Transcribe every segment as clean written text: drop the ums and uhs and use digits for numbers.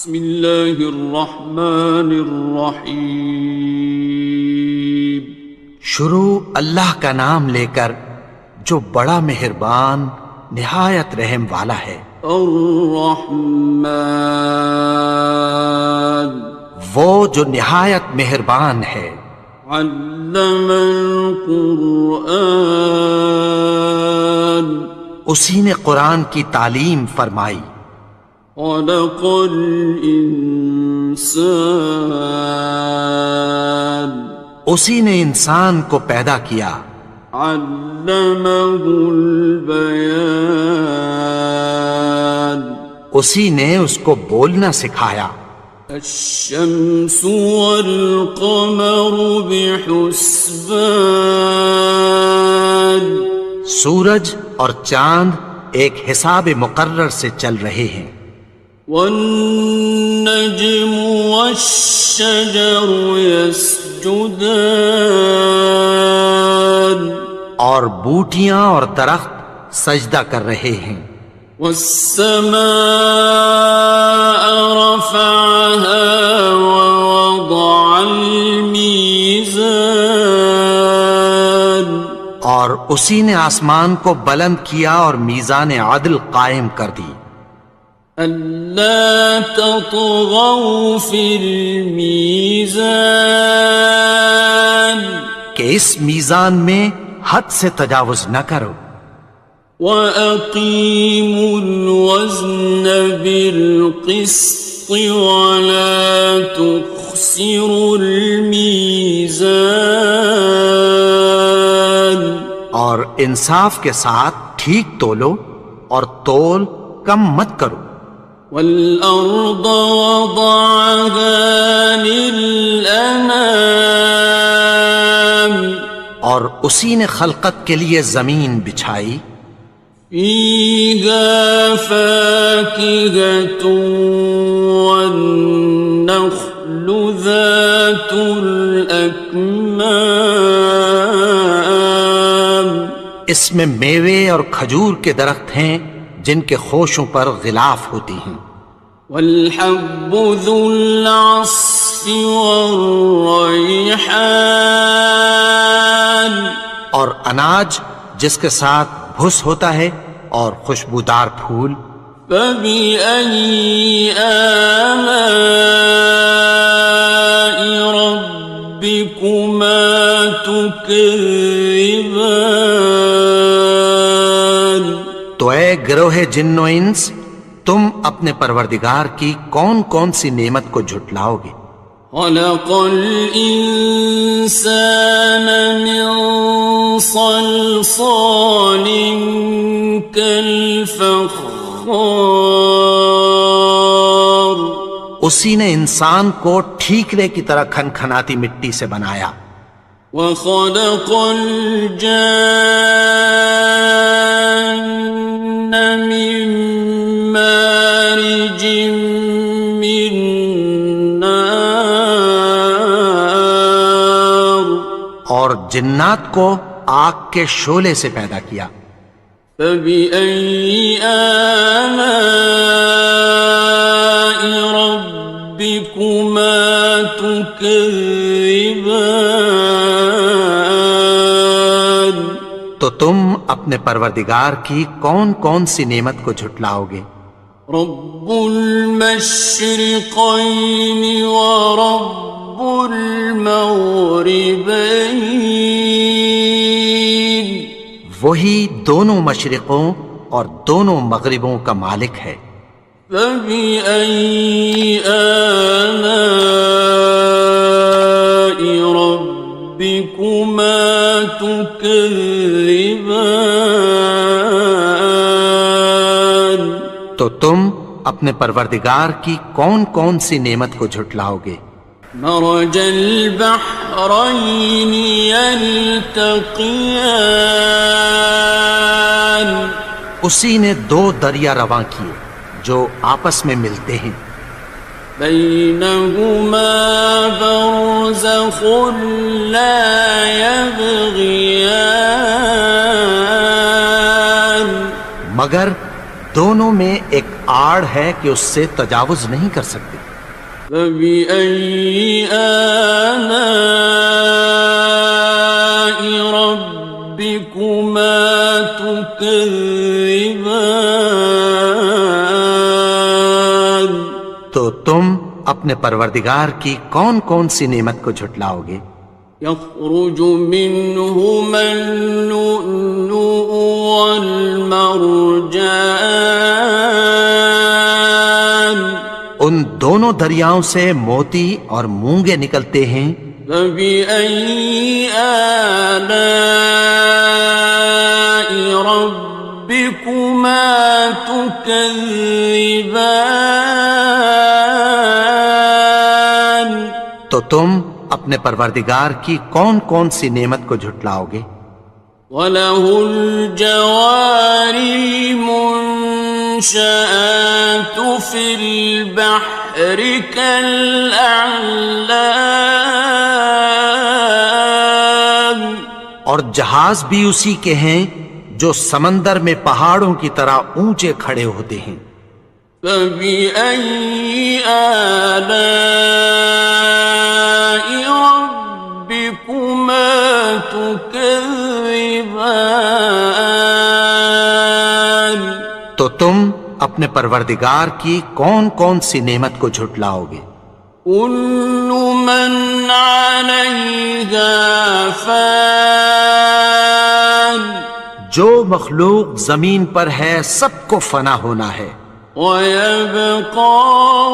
بسم اللہ الرحمن الرحیم۔ شروع اللہ کا نام لے کر جو بڑا مہربان نہایت رحم والا ہے۔ الرحمن، وہ جو نہایت مہربان ہے۔ علم القرآن، اسی نے قرآن کی تعلیم فرمائی۔ خلق الانسان، اسی نے انسان کو پیدا کیا۔ علمہ البیان، اسی نے اس کو بولنا سکھایا۔ الشمس والقمر بحسبان، سورج اور چاند ایک حساب مقرر سے چل رہے ہیں۔ والنجم والشجر يسجدان، اور بوٹیاں اور درخت سجدہ کر رہے ہیں۔ والسماء رفعها ووضع الميزان، اور اسی نے آسمان کو بلند کیا اور میزان عدل قائم کر دی۔ أَلَّا تَطْغَوْا فِي الْمِيزَانِ، کہ اس میزان میں حد سے تجاوز نہ کرو۔ وَأَقِيمُوا الْوَزْنَ بِالْقِسْطِ وَلَا تُخْسِرُوا الْمِيزَانَ، اور انصاف کے ساتھ ٹھیک تولو اور تول کم مت کرو۔ وَالْأَرْضَ وَضَعَهَا لِلْأَنَامِ، اور اسی نے خلقت کے لیے زمین بچھائی۔ فِيهَا فَاكِهَةٌ وَالنَّخْلُ ذَاتُ الْأَكْمَامِ، اس میں میوے اور کھجور کے درخت ہیں جن کے خوشوں پر غلاف ہوتی ہیں۔ وَالْحَبُّ ذُو الْعَصْفِ وَالرَّيْحَانِ، اور اناج جس کے ساتھ بھس ہوتا ہے اور خوشبودار پھول۔ فَبِأَيِّ آلَاءِ رَبِّكُمَا تُكَذِّبَانِ، تو اے گروہ جن و انس، تم اپنے پروردگار کی کون کون سی نعمت کو جھٹلاؤ گے؟ خَلَقَ الْإِنسَانَ مِنْ صَلْصَالٍ كَالْفَخَّارِ، اسی نے انسان کو ٹھیکرے کی طرح کھنکھناتی مٹی سے بنایا۔ وَخَلَقَ الْجَانَّ مِن مَّارِجٍ مِّن نَّارٍ، اور جنات کو آگ کے شعلے سے پیدا کیا۔ فَبِأَيِّ آلَاءِ رَبِّكُمَا تُكَذِّبَانِ، تو تم اپنے پروردگار کی کون کون سی نعمت کو جھٹلاؤ گے؟ رب المشرقین ورب المغربین، وہی دونوں مشرقوں اور دونوں مغربوں کا مالک ہے۔ فَبِأَيِّ آلَاءِ رَبِّكُمَا تُكَذِّبَانِ، تو تم اپنے پروردگار کی کون کون سی نعمت کو جھٹلاؤ گے؟ مرج البحرین یلتقیان، اسی نے دو دریا رواں کیے جو آپس میں ملتے ہیں۔ بینہما برزخ لا یبغیان، مگر دونوں میں ایک آڑ ہے کہ اس سے تجاوز نہیں کر سکتے۔ فبأي آلاء ربكما تكذبان؟ تو تم اپنے پروردگار کی کون کون سی نعمت کو جھٹلاؤ گے؟ يخرج منهما اللؤلؤ والمرجان، ان دونوں دریاؤں سے موتی اور مونگے نکلتے ہیں۔ فبأي آلاء ربكما تكذبان؟ تو تم اپنے پروردگار کی کون کون سی نعمت کو جھٹلاؤ گے؟ وَلَهُ الْجَوَارِ الْمُنشَآتُ فِي الْبَحْرِ كَالْأَعْلَامِ، اور جہاز بھی اسی کے ہیں جو سمندر میں پہاڑوں کی طرح اونچے کھڑے ہوتے ہیں۔ فَبِأَيِّ آلَاءِ رَبِّكُمَا تُكَذِّبَانِ؟ تو تم اپنے پروردگار کی کون کون سی نعمت کو جھٹلاؤ گے؟ كُلُّ مَنْ عَلَيْهَا فَانٍ، جو مخلوق زمین پر ہے سب کو فنا ہونا ہے۔ وَيَبْقَى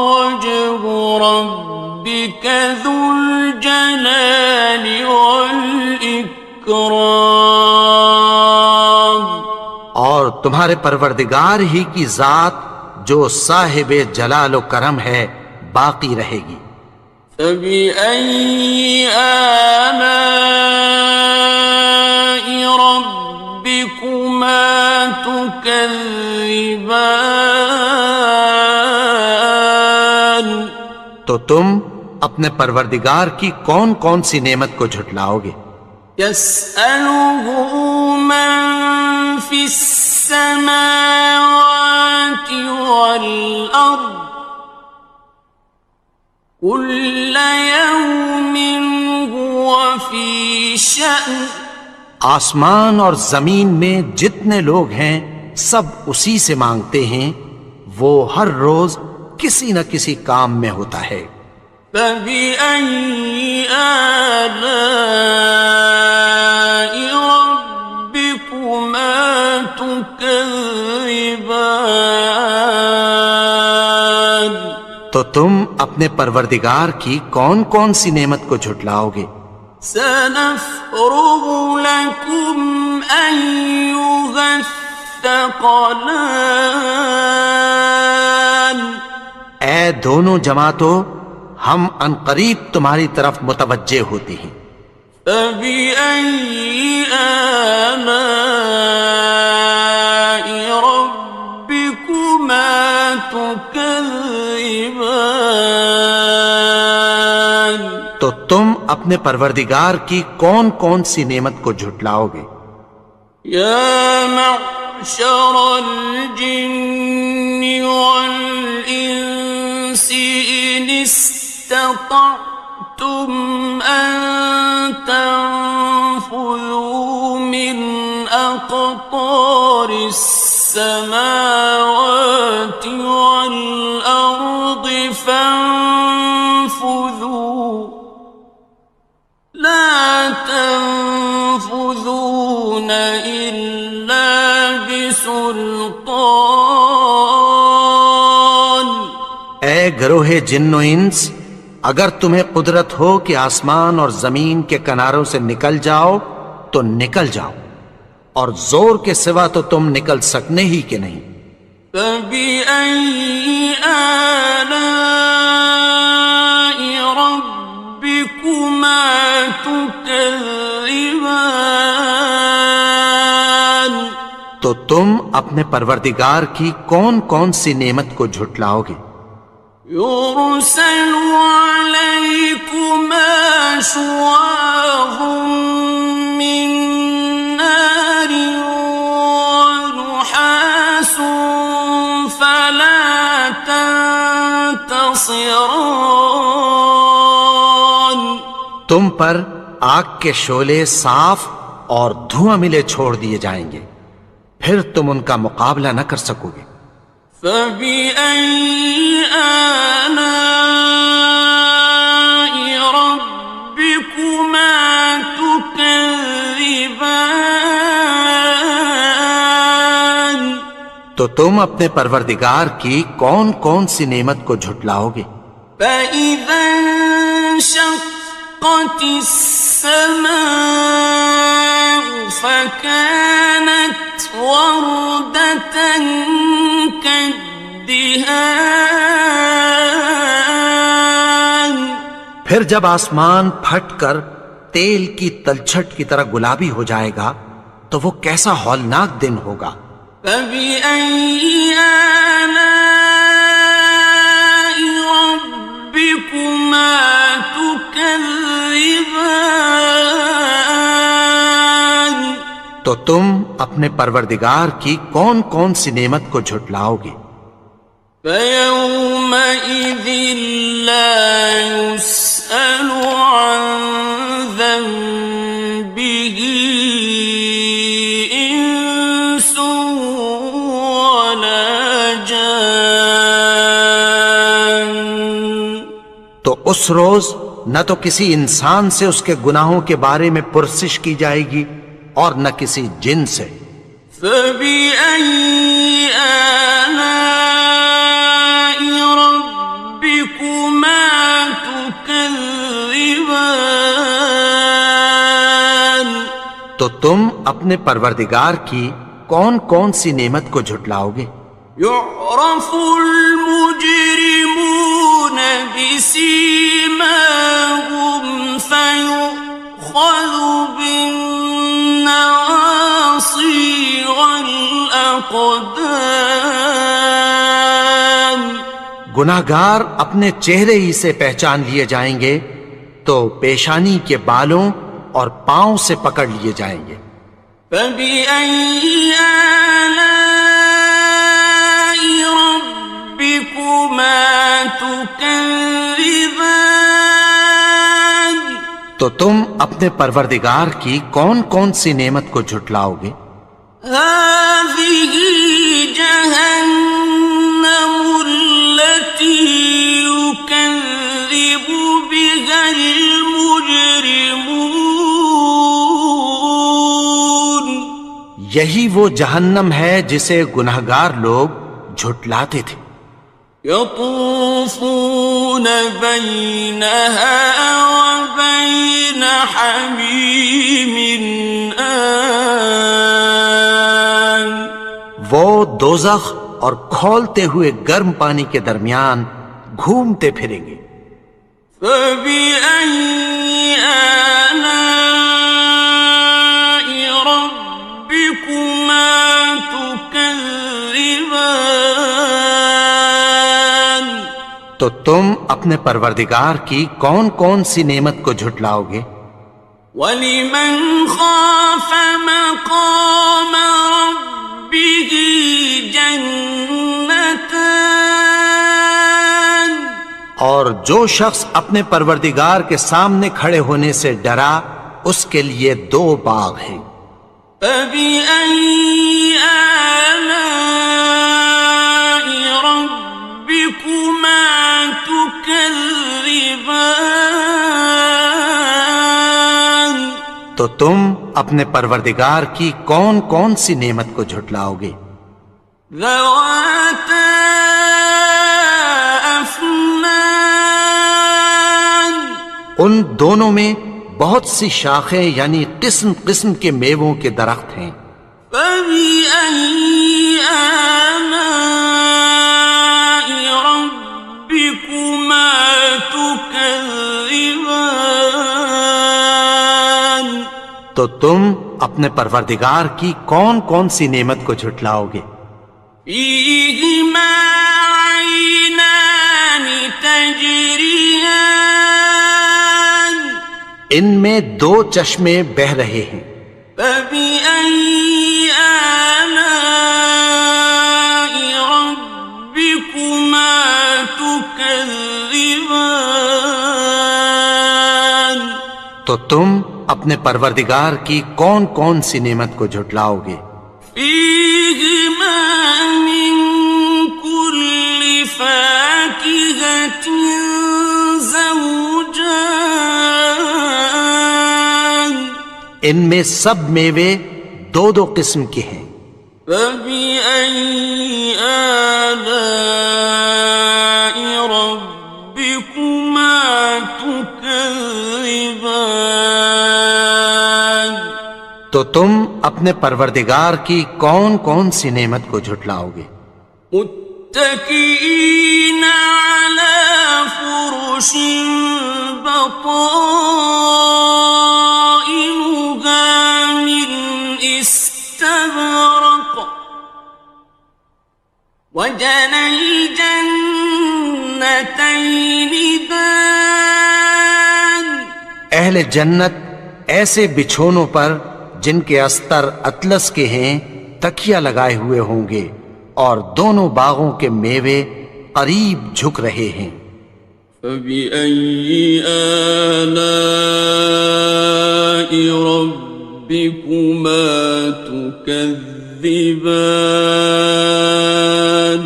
وَجْهُ رَبِّكَ ذُو الْجَلَالِ وَالْإِكْرَامِ، اور تمہارے پروردگار ہی کی ذات جو صاحب جلال و کرم ہے باقی رہے گی۔ فَبِأَيِّ آلَاءِ رَبِّكُمَا تُكَذِّبَانِ؟ تو تم اپنے پروردگار کی کون کون سی نعمت کو جھٹلاؤ گے؟ يَسْأَلُهُ مَن فِي السَّمَاوَاتِ وَالْأَرْضِ كُلَّ يَوْمٍ هُوَ فِي شَأْنٍ، آسمان اور زمین میں جتنے لوگ ہیں سب اسی سے مانگتے ہیں، وہ ہر روز کسی نہ کسی کام میں ہوتا ہے۔ فَبِأَيِّ آلَاءِ رَبِّكُمَا تُكَذِّبَانِ؟ تو تم اپنے پروردگار کی کون کون سی نعمت کو جھٹلاؤ گے؟ سَنَفْرُغُ لَكُمْ أَيُّهَ الثَّقَلَانِ، اے دونوں جماعتوں، ہم عنقریب تمہاری طرف متوجہ ہوتے ہیں۔ فَبِأَيِّ آلَاءِ رَبِّكُمَا تُكَذِّبَانِ؟ تو تم اپنے پروردگار کی کون کون سی نعمت کو جھٹلاؤ گے؟ يَا مَعْشَرَ الْجِنِّ وَالْإِنسِ إِنِ اسْتَطَعْتُمْ أَن تَنفُذُوا مِنْ أَقْطَارِ السَّمَاوَاتِ وَالْأَرْضِ فَانفُذُوا لَا تَنفُذُونَ إِلَّا بِسُلْطَانٍ۔ اے گروہ جن و انس، اگر تمہیں قدرت ہو کہ آسمان اور زمین کے کناروں سے نکل جاؤ تو نکل جاؤ، اور زور کے سوا تو تم نکل سکنے ہی کہ نہیں۔ فَبِأَيِّ آلَاءِ رَبِّكُمَا تُكَذِّبَانِ؟ تو تم اپنے پروردگار کی کون کون سی نعمت کو جھٹلاؤ گے؟ يُرْسَلُ عَلَيْكُمَا شُوَاظٌ مِّن نَّارٍ وَنُحَاسٌ فَلَا تنتصران. تم پر آگ کے شعلے صاف اور دھواں ملے چھوڑ دیے جائیں گے، پھر تم ان کا مقابلہ نہ کر سکو گے۔ فبأي آلاء ربكما تكذبان. تو تم اپنے پروردگار کی کون کون سی نعمت کو جھٹلاؤ گے؟ فإذا انشقت السماء فكانت وردة كالدهان. پھر جب آسمان پھٹ کر تیل کی تلچھٹ کی طرح گلابی ہو جائے گا تو وہ کیسا ہولناک دن ہوگا۔ فبأي آلاء ربكما تكذبان. تو تم اپنے پروردگار کی کون کون سی نعمت کو جھٹلاؤ گے؟ فيومئذ لا يسأل عن ذنبه إنس ولا جان. تو اس روز نہ تو کسی انسان سے اس کے گناہوں کے بارے میں پرسش کی جائے گی اور نہ کسی جن سے۔ فبأي آلاء ربكما تكذبان. تو تم اپنے پروردگار کی کون کون سی نعمت کو جھٹلاؤ گے؟ يعرف المجرمون بسيماهم فيؤخذ بالنواصي والأقدام. گناہگار اپنے چہرے ہی سے پہچان لیے جائیں گے تو پیشانی کے بالوں اور پاؤں سے پکڑ لیے جائیں گے۔ فبأي آلاء ربكما تكذبان. تو تم اپنے پروردگار کی کون کون سی نعمت کو جھٹلاؤ گے؟ هذه جهنم التي يكذب بها المجرمون. یہی وہ جہنم ہے جسے گناہگار لوگ جھٹلاتے تھے۔ يطوفون بينها وبين حميم آن. وہ دوزخ اور کھولتے ہوئے گرم پانی کے درمیان گھومتے پھریں گے۔ فبأي آلاء ربكما تكذبان. تو تم اپنے پروردگار کی کون کون سی نعمت کو جھٹلاؤ گے؟ وَلِمَنْ خَافَ مَقَامَ رَبِّهِ جَنَّتَانِ. اور جو شخص اپنے پروردگار کے سامنے کھڑے ہونے سے ڈرا اس کے لیے دو باغ ہیں۔ فَبِأَيِّ آلَاءِ رَبِّكُمَا تُكَذِّبَانِ. تو تم اپنے پروردگار کی کون کون سی نعمت کو جھٹلاؤ گے؟ ذَوَاتَا أَفْنَانٍ. ان دونوں میں بہت سی شاخیں یعنی قسم قسم کے میووں کے درخت ہیں۔ فَبِأَيِّ آلَاءِ رَبِّكُمَا تُكَذِّبَانِ. تو تم اپنے پروردگار کی کون کون سی نعمت کو جھٹلاؤ گے؟ فِيهِمَا عَيْنَانِ تَجْرِيَانِ. ان میں دو چشمے بہہ رہے ہیں۔ فَبِأَيِّ آلَاءِ رَبِّكُمَا تُكَذِّبَانِ. تكذبان تو تم اپنے پروردگار کی کون کون سی نعمت کو جھٹلاؤ گے؟ فيهما من كل فاكهة زوجان ان میں سب میوے دو دو قسم کے ہیں۔ فبأي آلاء ربكما تكذبان تو تم اپنے پروردگار کی کون کون سی نعمت کو جھٹلاؤ گے؟ متكئين على فرش بطائنها من استبرق وجنى الجنتين دان اہل جنت ایسے بچھونوں پر جن کے استر اطلس کے ہیں تکیہ لگائے ہوئے ہوں گے، اور دونوں باغوں کے میوے قریب جھک رہے ہیں۔ فبأي آلاء ربكما تكذبان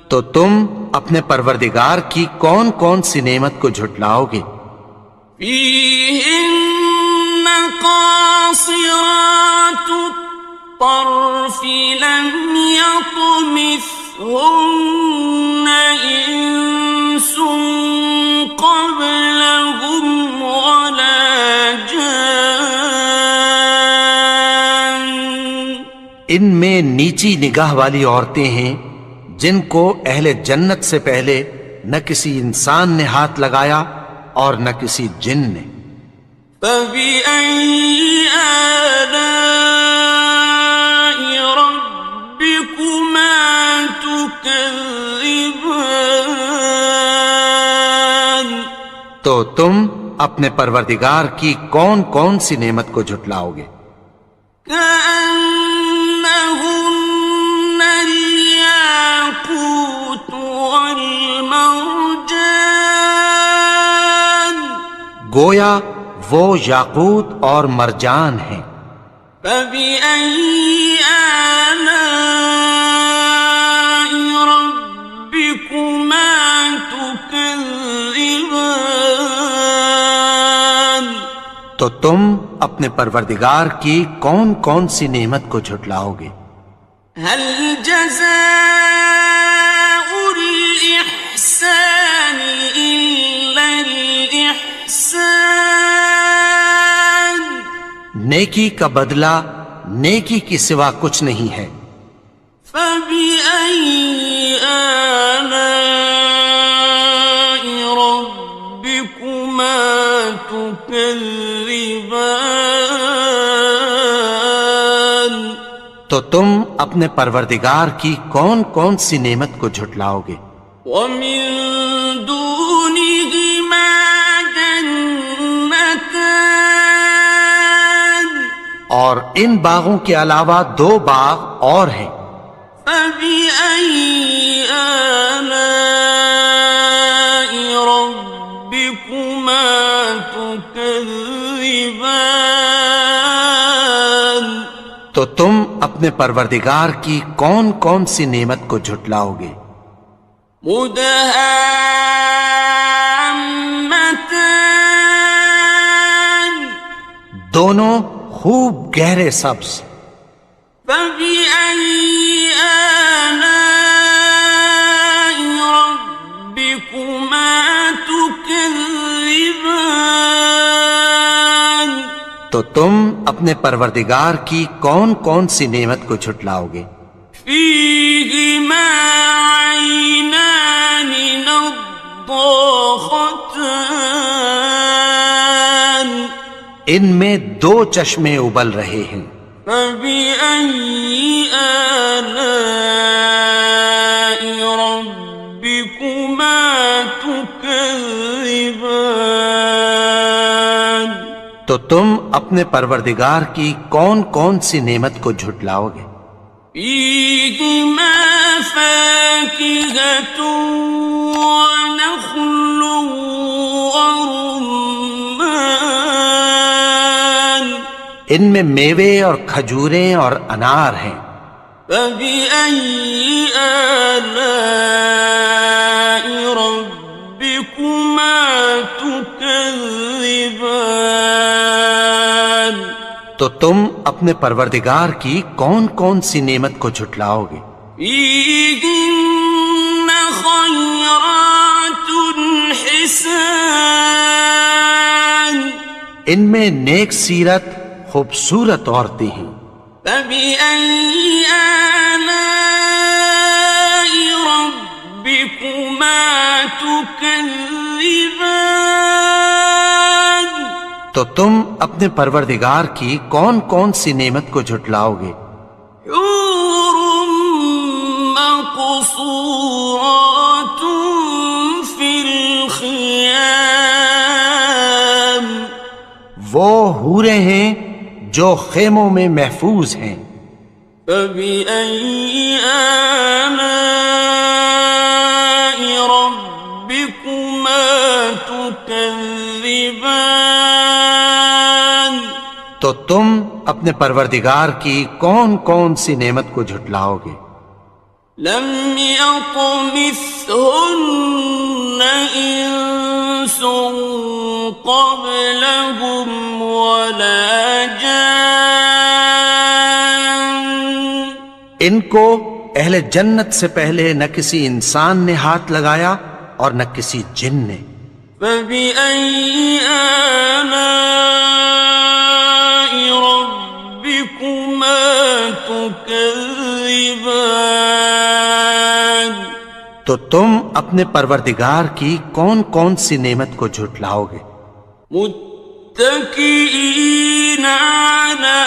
تو تم اپنے پروردگار کی کون کون سی نعمت کو جھٹلاؤ گے؟ فيهن قاصرات الطرف لم يطمثهن إنس قبلهم ولا جان ان میں نیچی نگاہ والی عورتیں ہیں جن کو اہل جنت سے پہلے نہ کسی انسان نے ہاتھ لگایا اور نہ کسی جن نے۔ فبأي آلاء ربكما تكذبان تو تم اپنے پروردگار کی کون کون سی نعمت کو جھٹلاؤ گے؟ كأنهن الياقوت والمرجان گویا وہ یاقوت اور مرجان ہیں۔ فبأي آلاء ربكما تكذبان تو تم اپنے پروردگار کی کون کون سی نعمت کو جھٹلاؤ گے؟ هل جزاء الإحسان إلا الإحسان نیکی کا بدلہ نیکی کی سوا کچھ نہیں ہے۔ فبأي آلاء ربكما تكذبان تو تم اپنے پروردگار کی کون کون سی نعمت کو جھٹلاؤ گے؟ ومن دونهما جنتان اور ان باغوں کے علاوہ دو باغ اور ہیں۔ فبأي آلاء ربكما تكذبان تو تم اپنے پروردگار کی کون کون سی نعمت کو جھٹلاؤ گے؟ مدهامتان دونوں خوب گہرے سبز۔ فبأي آلاء ربكما تكذبان تو تم اپنے پروردگار کی کون کون سی نعمت کو جھٹلاؤ گے؟ فيهما عينان نضاختان ان میں دو چشمے ابل رہے ہیں۔ فبأي آلاء ربكما تكذبان تو تم اپنے پروردگار کی کون کون سی نعمت کو جھٹلاؤ گے؟ فيهما فاكهة ونخل ورمان ان میں میوے اور کھجوریں اور انار ہیں. فبأي آلاء ربكما تكذبان تو تم اپنے پروردگار کی کون کون سی نعمت کو جھٹلاؤ گے؟ فيهن خيرات حسان ان میں نیک سیرت خوبصورت عورتیں ہیں. فبأي آلاء ربكما تكذبان تو تم اپنے پروردگار کی کون کون سی نعمت کو جھٹلاؤ گے؟ حور مقصورات في الخيام وہ حوریں ہیں جو خیموں میں محفوظ ہیں. فبأي آلاء ربكما تكذبان تو تم اپنے پروردگار کی کون کون سی نعمت کو جھٹلاؤ گے؟ لم يطمثهن إنس قبلهم ولا جان ان کو اہل جنت سے پہلے نہ کسی انسان نے ہاتھ لگایا اور نہ کسی جن نے. فبأي آلاء ربكما تكذبان تو تم اپنے پروردگار کی کون کون سی نعمت کو جھٹلاؤ گے؟ متكئين على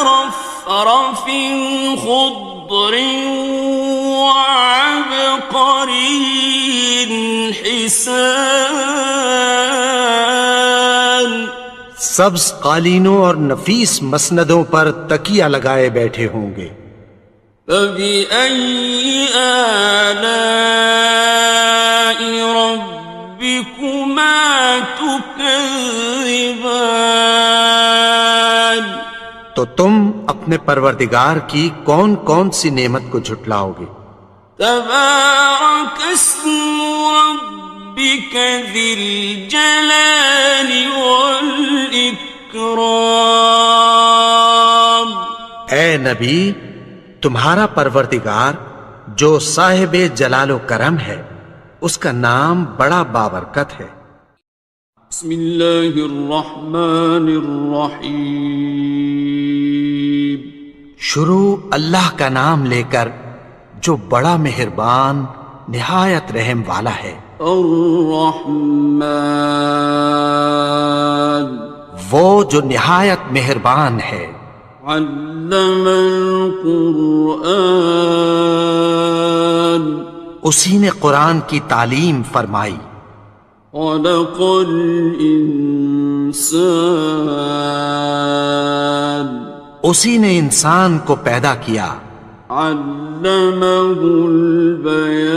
رفرف خضر وعبقري حسان سبز قالینوں اور نفیس مسندوں پر تکیہ لگائے بیٹھے ہوں گے. فبأي آلاء ربكما تكذبان تو تم اپنے پروردگار کی کون کون سی نعمت کو جھٹلاؤ گے؟ تبارك اسم ربك ذي الجلال والإكرام اے نبی، تمہارا پروردگار جو صاحب جلال و کرم ہے اس کا نام بڑا بابرکت ہے. بسم اللہ الرحمن الرحیم شروع اللہ کا نام لے کر جو بڑا مہربان نہایت رحم والا ہے. الرحمن وہ جو نہایت مہربان ہے. علم القرآن اسی نے قرآن کی تعلیم فرمائی. خلق الانسان اسی نے انسان کو پیدا کیا. علمہ البیان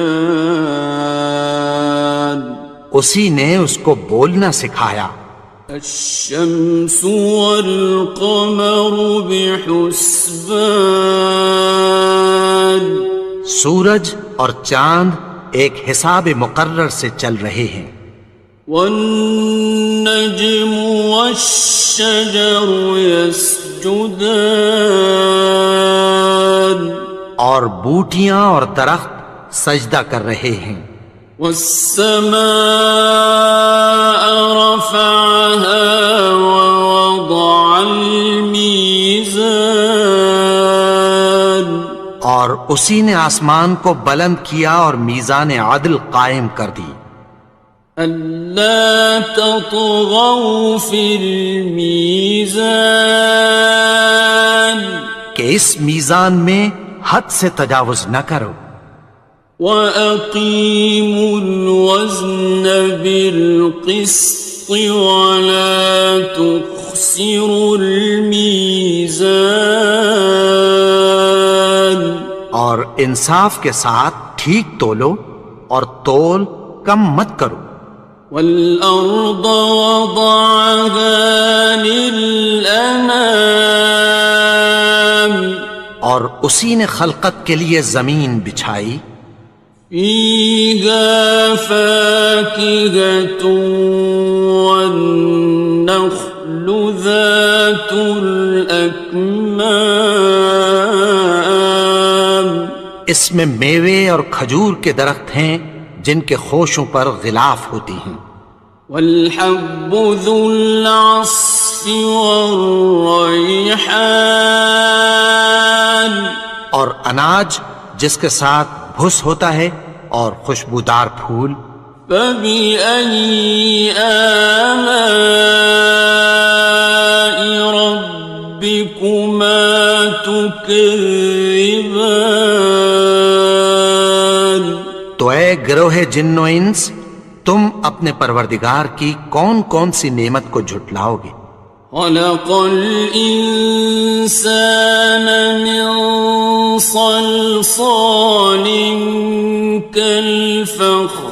اسی نے اس کو بولنا سکھایا. الشمس والقمر بحسبان سورج اور چاند ایک حساب مقرر سے چل رہے ہیں. والنجم والشجر يسجدان اور بوٹیاں اور درخت سجدہ کر رہے ہیں. والسماء رفعها ووضع الميزان اور اسی نے آسمان کو بلند کیا اور میزان عدل قائم کر دی. ألا تطغوا في الميزان کہ اس میزان میں حد سے تجاوز نہ کرو. وَأَقِيمُوا الْوَزْنَ بِالْقِسْطِ وَلَا تُخْسِرُوا الْمِيزَانَ اور انصاف کے ساتھ ٹھیک تولو اور تول کم مت کرو. والأرض وضعها للأنام اور اسی نے خلقت کے لیے زمین بچھائی. فيها فاكهة والنخل ذات الأكمام اس میں میوے اور کھجور کے درخت ہیں جن کے خوشوں پر غلاف ہوتی ہیں. والحب ذو العصف والریحان اور اناج جس کے ساتھ بھس ہوتا ہے اور خوشبودار پھول. فبأي آلاء ربكما تكذبان تو اے گروہ جن و انس، تم اپنے پروردگار کی کون کون سی نعمت کو جھٹلاؤ گے؟ خلق الإنسان من صلصال كالفخار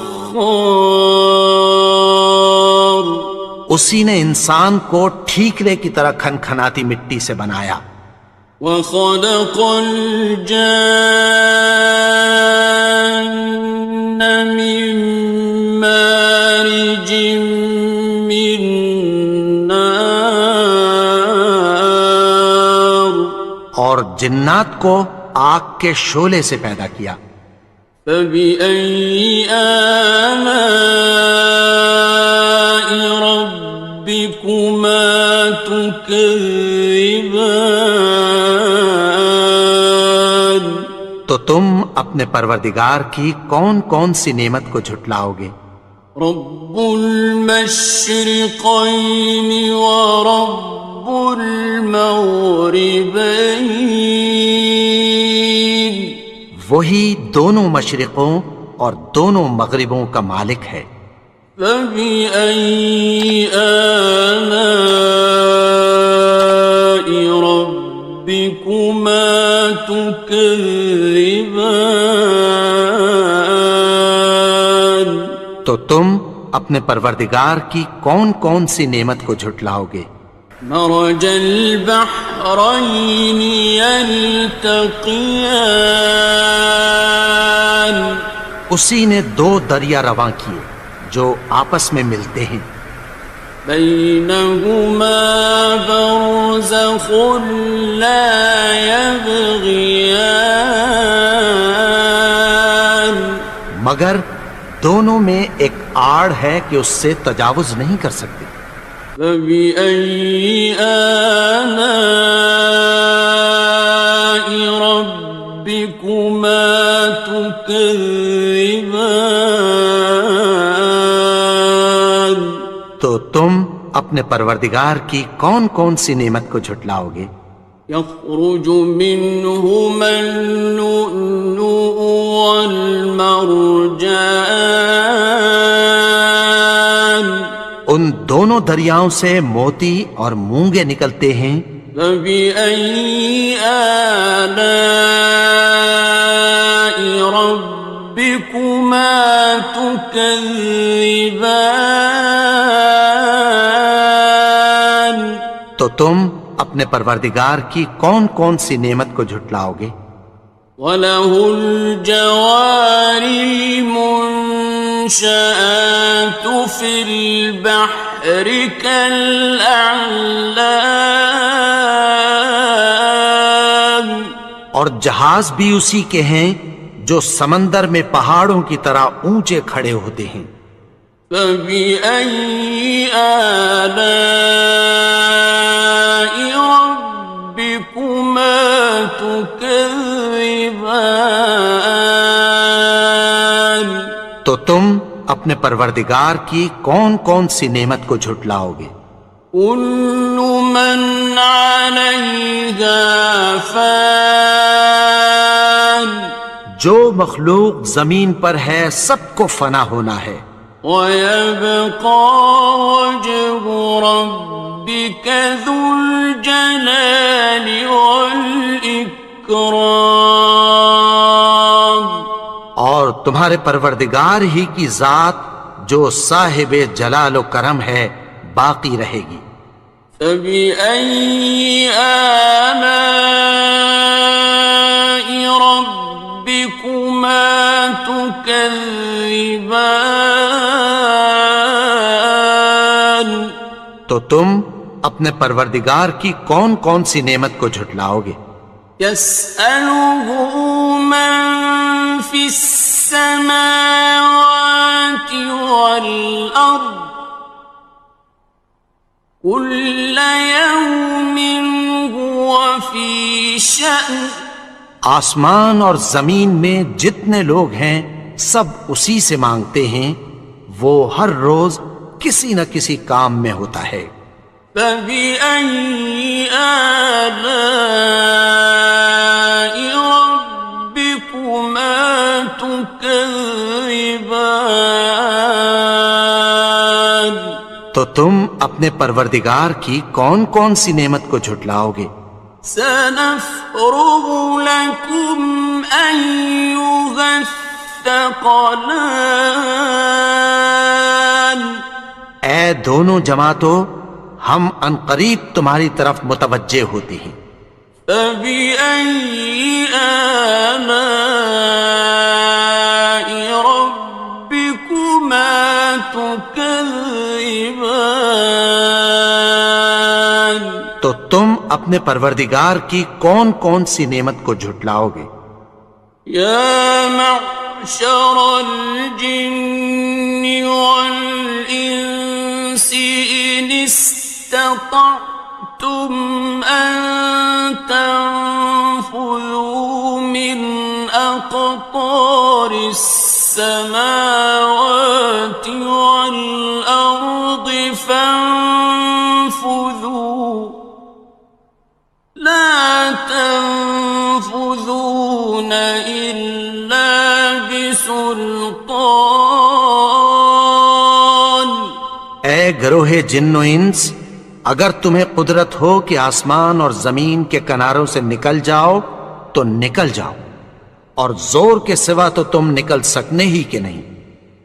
اسی نے انسان کو ٹھیکرے کی طرح کھنکھناتی مٹی سے بنایا. وخلق الجان من مارج من نار اور جنات کو آگ کے شعلے سے پیدا کیا. فبأي آلاء ربكما تكذبان تو تم اپنے پروردگار کی کون کون سی نعمت کو جھٹلاؤ گے؟ رب المشرقين ورب المغربين وہی دونوں مشرقوں اور دونوں مغربوں کا مالک ہے. فبأي آلاء ربكما تكذبان تو تم اپنے پروردگار کی کون کون سی نعمت کو جھٹلاؤ گے؟ مرج البحرين يلتقيان اسی نے دو دریا رواں کیے جو آپس میں ملتے ہیں. بينهما برزخ لا يبغيان مگر دونوں میں ایک آڑ ہے کہ اس سے تجاوز نہیں کر سکتے. فبأي آلاء ربكما تكذبان تو تم اپنے پروردگار کی کون کون سی نعمت کو جھٹلاؤ گے؟ يخرج منهما اللؤلؤ والمرجان ان دونوں دریاؤں سے موتی اور مونگے نکلتے ہیں. فبأي آلاء ربكما تكذبان تو تم اپنے پروردگار کی کون کون سی نعمت کو جھٹلاؤ گے؟ وَلَهُ الْجَوَارِ الْمُنشَآتُ فِي الْبَحْرِ كَالْأَعْلَامِ اور جہاز بھی اسی کے ہیں جو سمندر میں پہاڑوں کی طرح اونچے کھڑے ہوتے ہیں. فَبِأَيِّ آلَاءِ رَبِّكُمَا تُكَذِّبَانِ تو تم اپنے پروردگار کی کون کون سی نعمت کو جھٹلاؤ گے؟ كُلُّ مَنْ عَلَيْهَا فَانٍ جو مخلوق زمین پر ہے سب کو فنا ہونا ہے. وَيَبْقَى وَجْهُ رَبِّكَ ذُو الْجَلَالِ وَالْإِكْرَامِ تمہارے پروردگار ہی کی ذات جو صاحب جلال و کرم ہے باقی رہے گی۔ فَبِأَيِّ آلَاءِ رَبِّكُمَا تُكَذِّبَانِ؟ تو تم اپنے پروردگار کی کون کون سی نعمت کو جھٹلاؤ گے؟ يَسْأَلُهُ مَن فِي السَّمَاوَاتِ وَالْأَرْضِ كُلَّ يَوْمٍ هُوَ فِي شَأْنٍ۔ آسمان اور زمین میں جتنے لوگ ہیں سب اسی سے مانگتے ہیں، وہ ہر روز کسی نہ کسی کام میں ہوتا ہے۔ فَبِأَيِّ آلَاءِ رَبِّكُمَا تُكَذِّبَانِ؟ تو تم اپنے پروردگار کی کون کون سی نعمت کو جھٹلاؤ گے؟ سَنَفْرُغُ لَكُمْ أَيُّهَ الثَّقَلَانِ۔ اے دونوں جماعتوں، ہم عنقریب تمہاری طرف متوجہ ہوتے ہیں۔ فَبِأَيِّ آلَاءِ رَبِّكُمَا تُكَذِّبَانِ؟ تو تم اپنے پروردگار کی کون کون سی نعمت کو جھٹلاؤ گے؟ يَا مَعْشَرَ الْجِنِّ وَالْإِنسِ إِنِ اسْتَطَعْتُمْ أَن تَنفُذُوا مِنْ أَقْطَارِ السَّمَاوَاتِ وَالْأَرْضِ فَانفُذُوا لَا تَنفُذُونَ إِلَّا بِسُلْطَانٍ۔ اے گروہ جن و انس، اگر تمہیں قدرت ہو کہ آسمان اور زمین کے کناروں سے نکل جاؤ تو نکل جاؤ، اور زور کے سوا تو تم نکل سکنے ہی کہ نہیں۔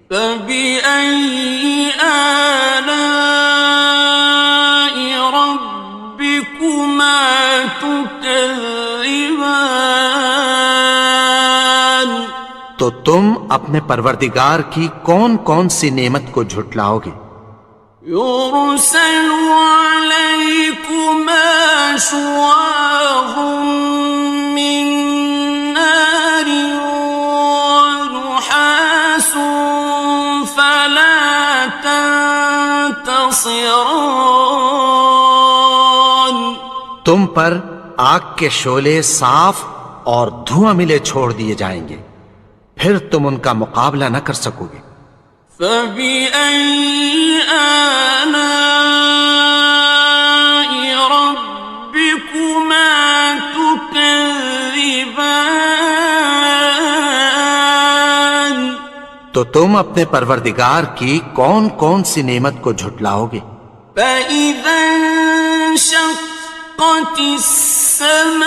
فَبِأَيِّ آلَاءِ رَبِّكُمَا تُكَذِّبَانِ؟ تو تم اپنے پروردگار کی کون کون سی نعمت کو جھٹلاؤ گے؟ يُرْسَلُ عَلَيْكُمَا شُوَاظٌ مِّن نَّارٍ وَنُحَاسٌ فَلَا تَنتَصِرَانِ۔ تم پر آگ کے شعلے صاف اور دھواں ملے چھوڑ دیے جائیں گے، پھر تم ان کا مقابلہ نہ کر سکو گے۔ فَبِأَيِّ آلَاءِ رَبِّكُمَا تُكَذِّبَانِ؟ تو تم اپنے پروردگار کی کون کون سی نعمت کو جھٹلاؤ گے؟ فَإِذَا انشَقَّتِ السَّمَاءُ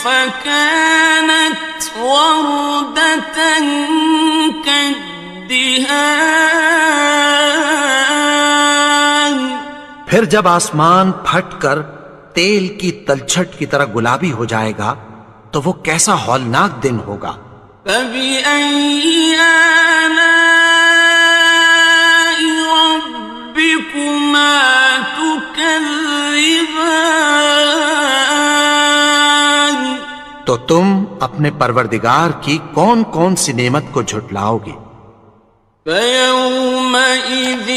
فَكَانَتْ وَرْدَةً كَالدِّهَانِ؟ پھر جب آسمان پھٹ کر تیل کی تلچھٹ کی طرح گلابی ہو جائے گا تو وہ کیسا ہولناک دن ہوگا۔ فَبِأَيِّ آلَاءِ رَبِّكُمَا تُكَذِّبَانِ؟ تو تم اپنے پروردگار کی کون کون سی نعمت کو جھٹلاؤ گے؟ فَيَوْمَئِذٍ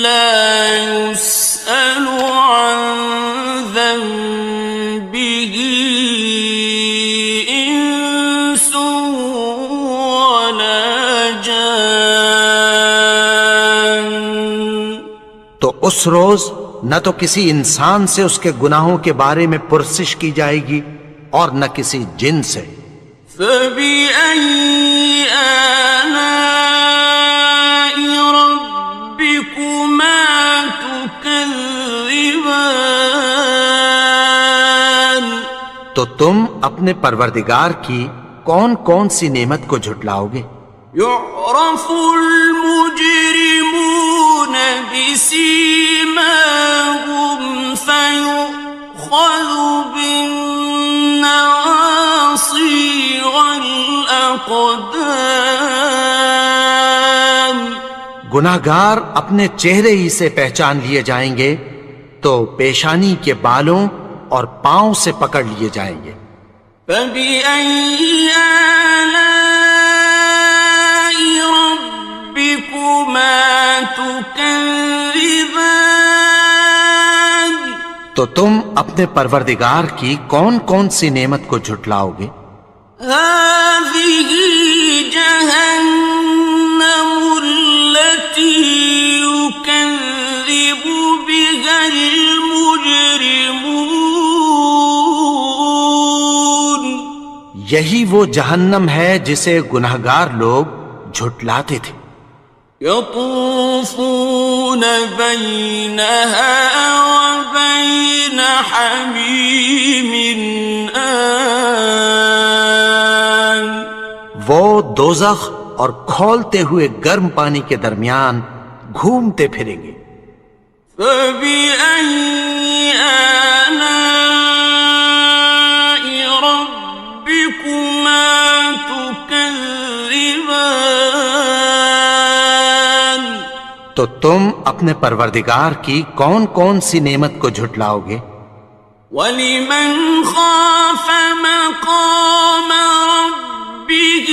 لَا يُسْأَلُ عَن ذَنبِهِ إِنسٌ وَلَا جَانٌّ۔ تو اس روز نہ تو کسی انسان سے اس کے گناہوں کے بارے میں پرسش کی جائے گی اور نہ کسی جن سے۔ فَبِأَيِّ آلَاءِ رَبِّكُمَا تُكَذِّبَانِ؟ تو تم اپنے پروردگار کی کون کون سی نعمت کو جھٹلاؤ گے؟ يعرف المجرمون بسيماهم فيؤخذ بالنواصي والأقدام. گناہگار اپنے چہرے ہی سے پہچان لیے جائیں گے تو پیشانی کے بالوں اور پاؤں سے پکڑ لیے جائیں گے. فَبِأَيِّ آلَاءِ رَبِّكُمَا تُكَذِّبَانِ. تو تم اپنے پروردگار کی کون کون سی نعمت کو جھٹلاؤ گے؟ هَٰذِهِ جَهَنَّمُ الَّتِي يُكَذِّبُ بِهَا الْمُجْرِمُونَ. یہی وہ جہنم ہے جسے گناہگار لوگ جھٹلاتے تھے. يطوفون بينها وبين حميم آن. وہ دوزخ اور کھولتے ہوئے گرم پانی کے درمیان گھومتے پھریں گے. فبأي آلاء ربكما تكذبان. تو تم اپنے پروردگار کی کون کون سی نعمت کو جھٹلاؤ گے؟ وَلِمَنْ خَافَ مَقَامَ رَبِّهِ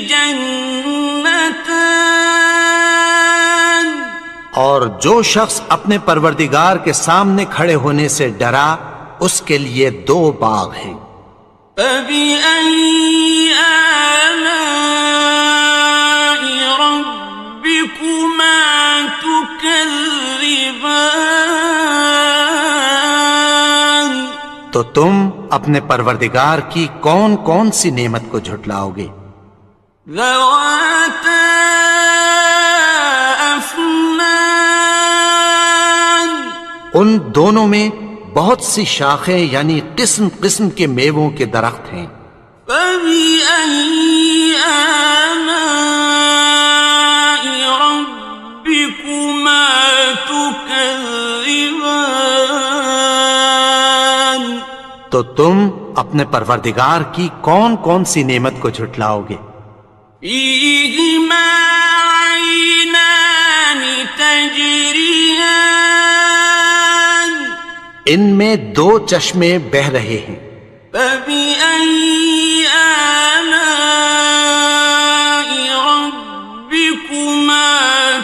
جَنَّتَانِ. اور جو شخص اپنے پروردگار کے سامنے کھڑے ہونے سے ڈرا اس کے لیے 2 باغ ہیں. فَبِأَيِّ آلَاءِ رَبِّكُمَا تُكَذِّبَانِ. تو تم اپنے پروردگار کی کون کون سی نعمت کو جھٹلاؤ گے؟ ذَوَاتَا أَفْنَانٍ. ان دونوں میں بہت سی شاخیں یعنی قسم قسم کے میووں کے درخت ہیں. فَبِأَيِّ آلَاءِ رَبِّكُمَا تُكَذِّبَانِ. تو تم اپنے پروردگار کی کون کون سی نعمت کو جھٹلاؤ گے؟ فِيهِمَا عَيْنَانِ تَجْرِيَانِ. ان میں 2 چشمے بہہ رہے ہیں. فَبِأَيِّ آلَاءِ رَبِّكُمَا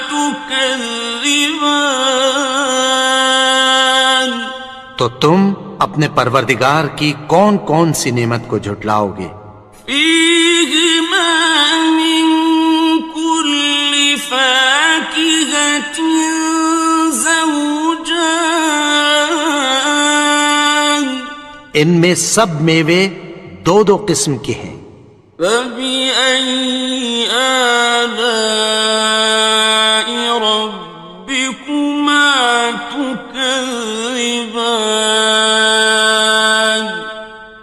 تُكَذِّبَانِ. تو تم اپنے پروردگار کی کون کون سی نعمت کو جھٹلاؤ گے؟ فِيهِمَا مِن كُلِّ فَاكِهَةٍ زَوْجَانِ. ان میں سب میوے 2 قسم کے ہیں. فَبِأَيِّ آلَاءِ رَبِّكُمَا تُكَذِّبَانِ.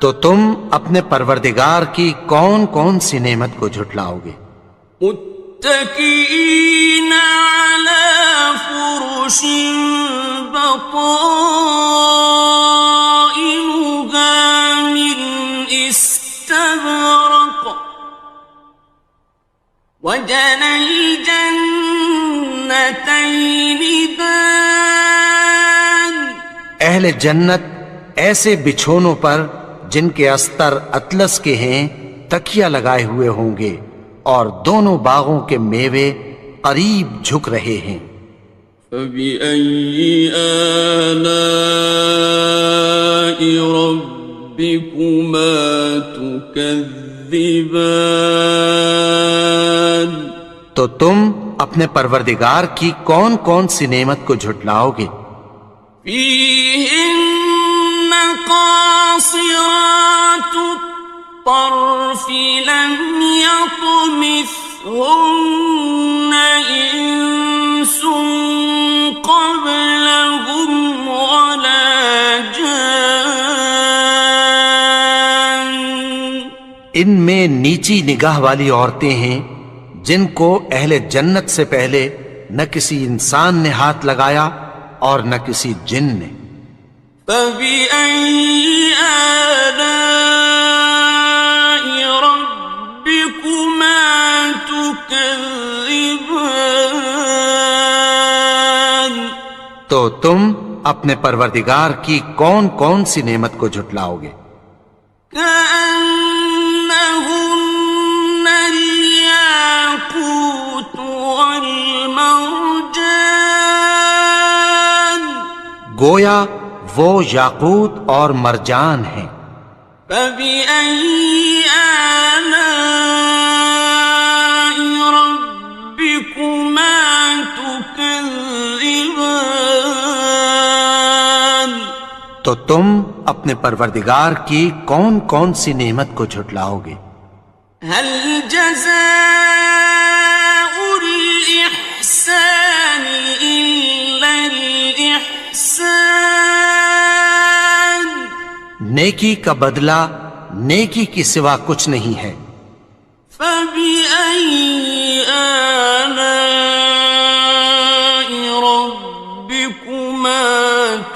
تو تم اپنے پروردگار کی کون کون سی نعمت کو جھٹلاؤ گے؟ متكئين على فرش بطائنها من استبرق وجنى الجنتين دان. اہل جنت ایسے بچھونوں پر جن کے استر اطلس کے ہیں تکیہ لگائے ہوئے ہوں گے اور دونوں باغوں کے میوے قریب جھک رہے ہیں. فَبِأَيِّ آلَاءِ رَبِّكُمَا تُكَذِّبَانِ. تو تم اپنے پروردگار کی کون کون سی نعمت کو جھٹلاؤ گے؟ فِيهِنَّ قَاصِرَاتُ الطَّرْفِ لَمْ يَطْمِثْهُنَّ إِنسٌ قَبْلَهُمْ وَلَا جَانٌّ. ان میں نیچی نگاہ والی عورتیں ہیں جن کو اہل جنت سے پہلے نہ کسی انسان نے ہاتھ لگایا اور نہ کسی جن نے. فَبِأَيِّ آلَاءِ رَبِّكُمَا تُكَذِّبَانِ تو تم اپنے پروردگار کی کون کون سی نعمت کو جھٹلاؤ گے؟ كأنهن الياقوت والمرجان گویا وہ یاقوت اور مرجان ہیں. فبأي آلاء ربكما تكذبان تو تم اپنے پروردگار کی کون کون سی نعمت کو جھٹلاؤ گے؟ هل جزاء الإحسان إلا الإحسان نیکی کا بدلہ نیکی کی سوا کچھ نہیں ہے. فبأي آلاء ربكما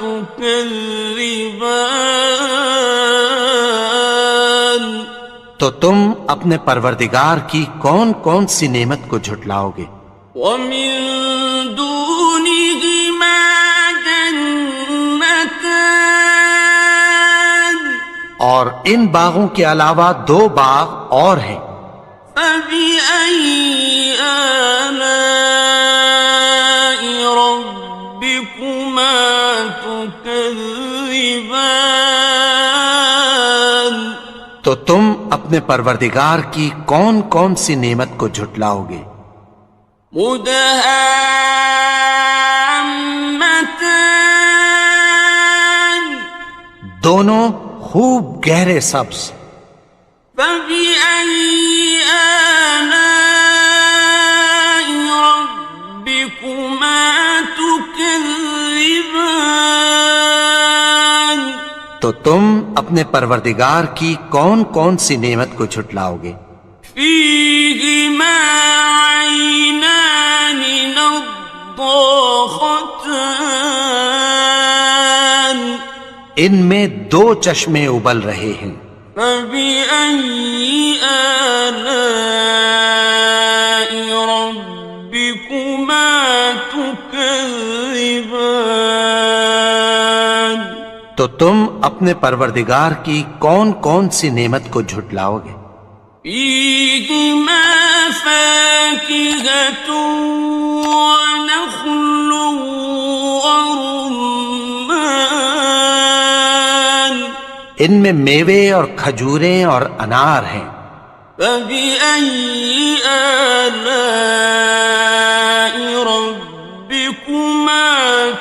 تكذبان تو تم اپنے پروردگار کی کون کون سی نعمت کو جھٹلاؤ گے؟ ومن دونهما جنتان اور ان باغوں کے علاوہ دو باغ اور ہیں. فبأي آلاء ربكما تكذبان تو تم اپنے پروردگار کی کون کون سی نعمت کو جھٹلاؤ گے؟ مدهامتان دونوں خوب گہرے سبز. فبأي آلاء ربكما تكذبان تو تم اپنے پروردگار کی کون کون سی نعمت کو جھٹلاؤ گے؟ فيهما عينان نضاختان ان میں دو چشمے ابل رہے ہیں. فبأي آلاء ربكما تكذبان تو تم اپنے پروردگار کی کون کون سی نعمت کو جھٹلاؤ گے؟ فيهما فاكهة ونخل ورمان ان میں میوے اور کھجوریں اور انار ہیں. فبأي آلاء ربكما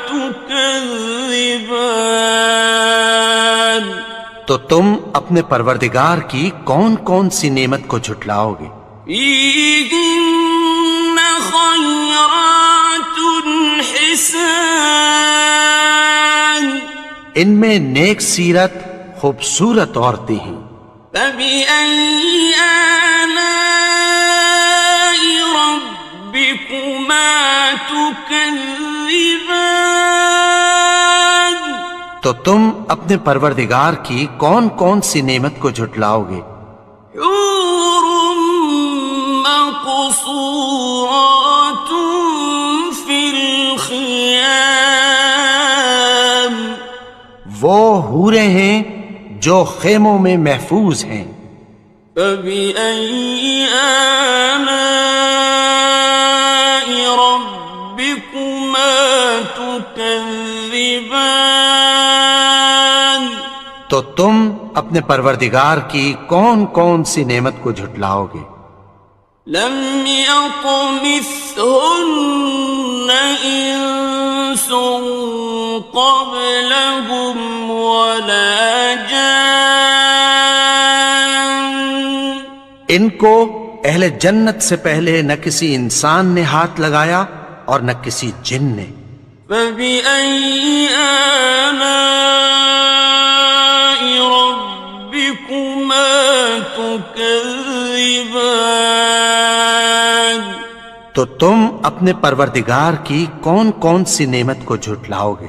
تكذبان تو تم اپنے پروردگار کی کون کون سی نعمت کو جھٹلاؤ گے؟ فيهن خيرات حسان ان میں نیک سیرت خوبصورت عورتیں ہیں. فبأي آلاء ربكما تكذبان تو تم اپنے پروردگار کی کون کون سی نعمت کو جھٹلاؤ گے؟ حور مقصورات في الخيام وہ حوریں ہیں جو خیموں میں محفوظ ہیں. فبأي آلاء ربكما تكذبان تو تم اپنے پروردگار کی کون کون سی نعمت کو جھٹلاؤ گے؟ لم يطمثهن إنس قبلهم ولا جان ان کو اہل جنت سے پہلے نہ کسی انسان نے ہاتھ لگایا اور نہ کسی جن نے. فبأي آلاء ربكما تكذبان تكذبان تو تم اپنے پروردگار کی کون کون سی نعمت کو جھٹلاؤ گے؟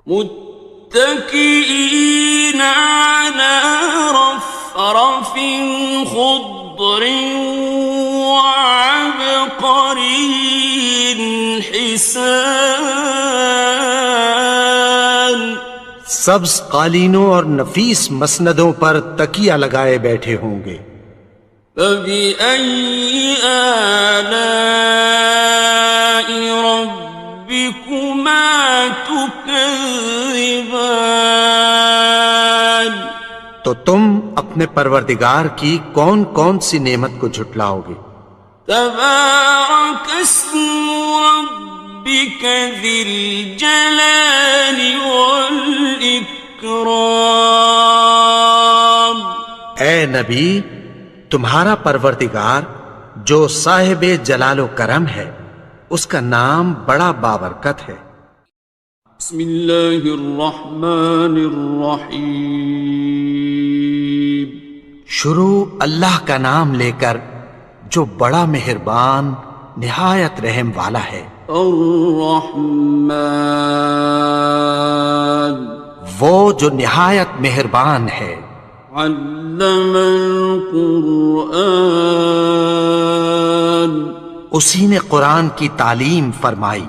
متكئين على رفرف خضر وعبقري حسان سبز قالینوں اور نفیس مسندوں پر تکیہ لگائے بیٹھے ہوں گے۔ فبأي آلاء ربكما تكذبان تو تم اپنے پروردگار کی کون کون سی نعمت کو جھٹلاؤ گے؟ تبارك اسم ربك ذي الجلال والإكرام اے نبی، تمہارا پروردگار جو صاحب جلال و کرم ہے، اس کا نام بڑا بابرکت ہے۔ بسم اللہ الرحمن الرحیم شروع اللہ کا نام لے کر جو بڑا مہربان نہایت رحم والا ہے۔ الرحمن وہ جو نہایت مہربان ہے۔ علم القرآن اسی نے قرآن کی تعلیم فرمائی۔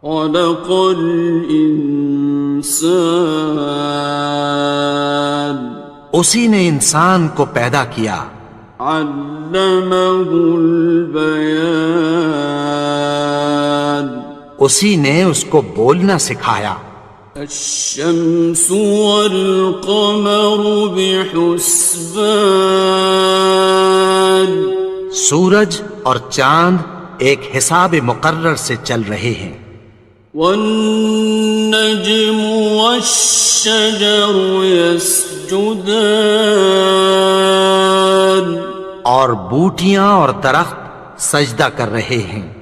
خلق الانسان اسی نے انسان کو پیدا کیا۔ علمہ البیان اسی نے اس کو بولنا سکھایا۔ الشمس والقمر بحسبان سورج اور چاند ایک حساب مقرر سے چل رہے ہیں۔ والنجم والشجر يسجدان اور بوٹیاں اور درخت سجدہ کر رہے ہیں۔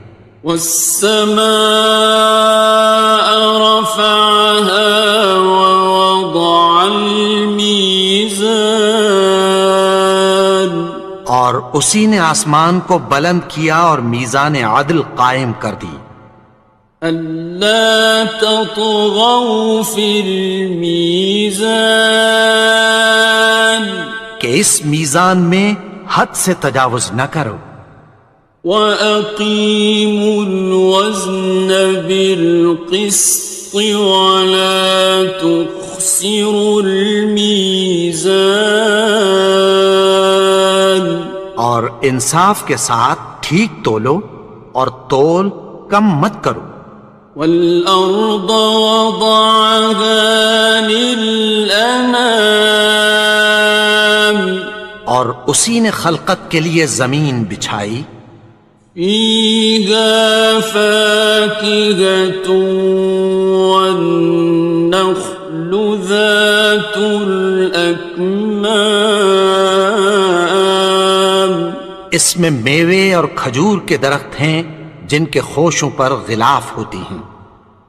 والسماء رفعها ووضع الميزان اور اسی نے آسمان کو بلند کیا اور میزان عدل قائم کر دی۔ ألا تطغوا في الميزان کہ اس میزان میں حد سے تجاوز نہ کرو۔ وَأَقِيمُوا الْوَزْنَ بِالْقِسْطِ وَلَا تُخْسِرُوا الْمِيزَانَ اور انصاف کے ساتھ ٹھیک تولو اور تول کم مت کرو۔ وَالْأَرْضَ وَضَعَهَا لِلْأَنَامِ اور اسی نے خلقت کے لیے زمین بچھائی۔ فِيهَا فَاكِهَةٌ وَالنَّخْلُ ذَاتُ الْأَكْمَامِ اس میں میوے اور کھجور کے درخت ہیں جن کے خوشوں پر غلاف ہوتی ہیں۔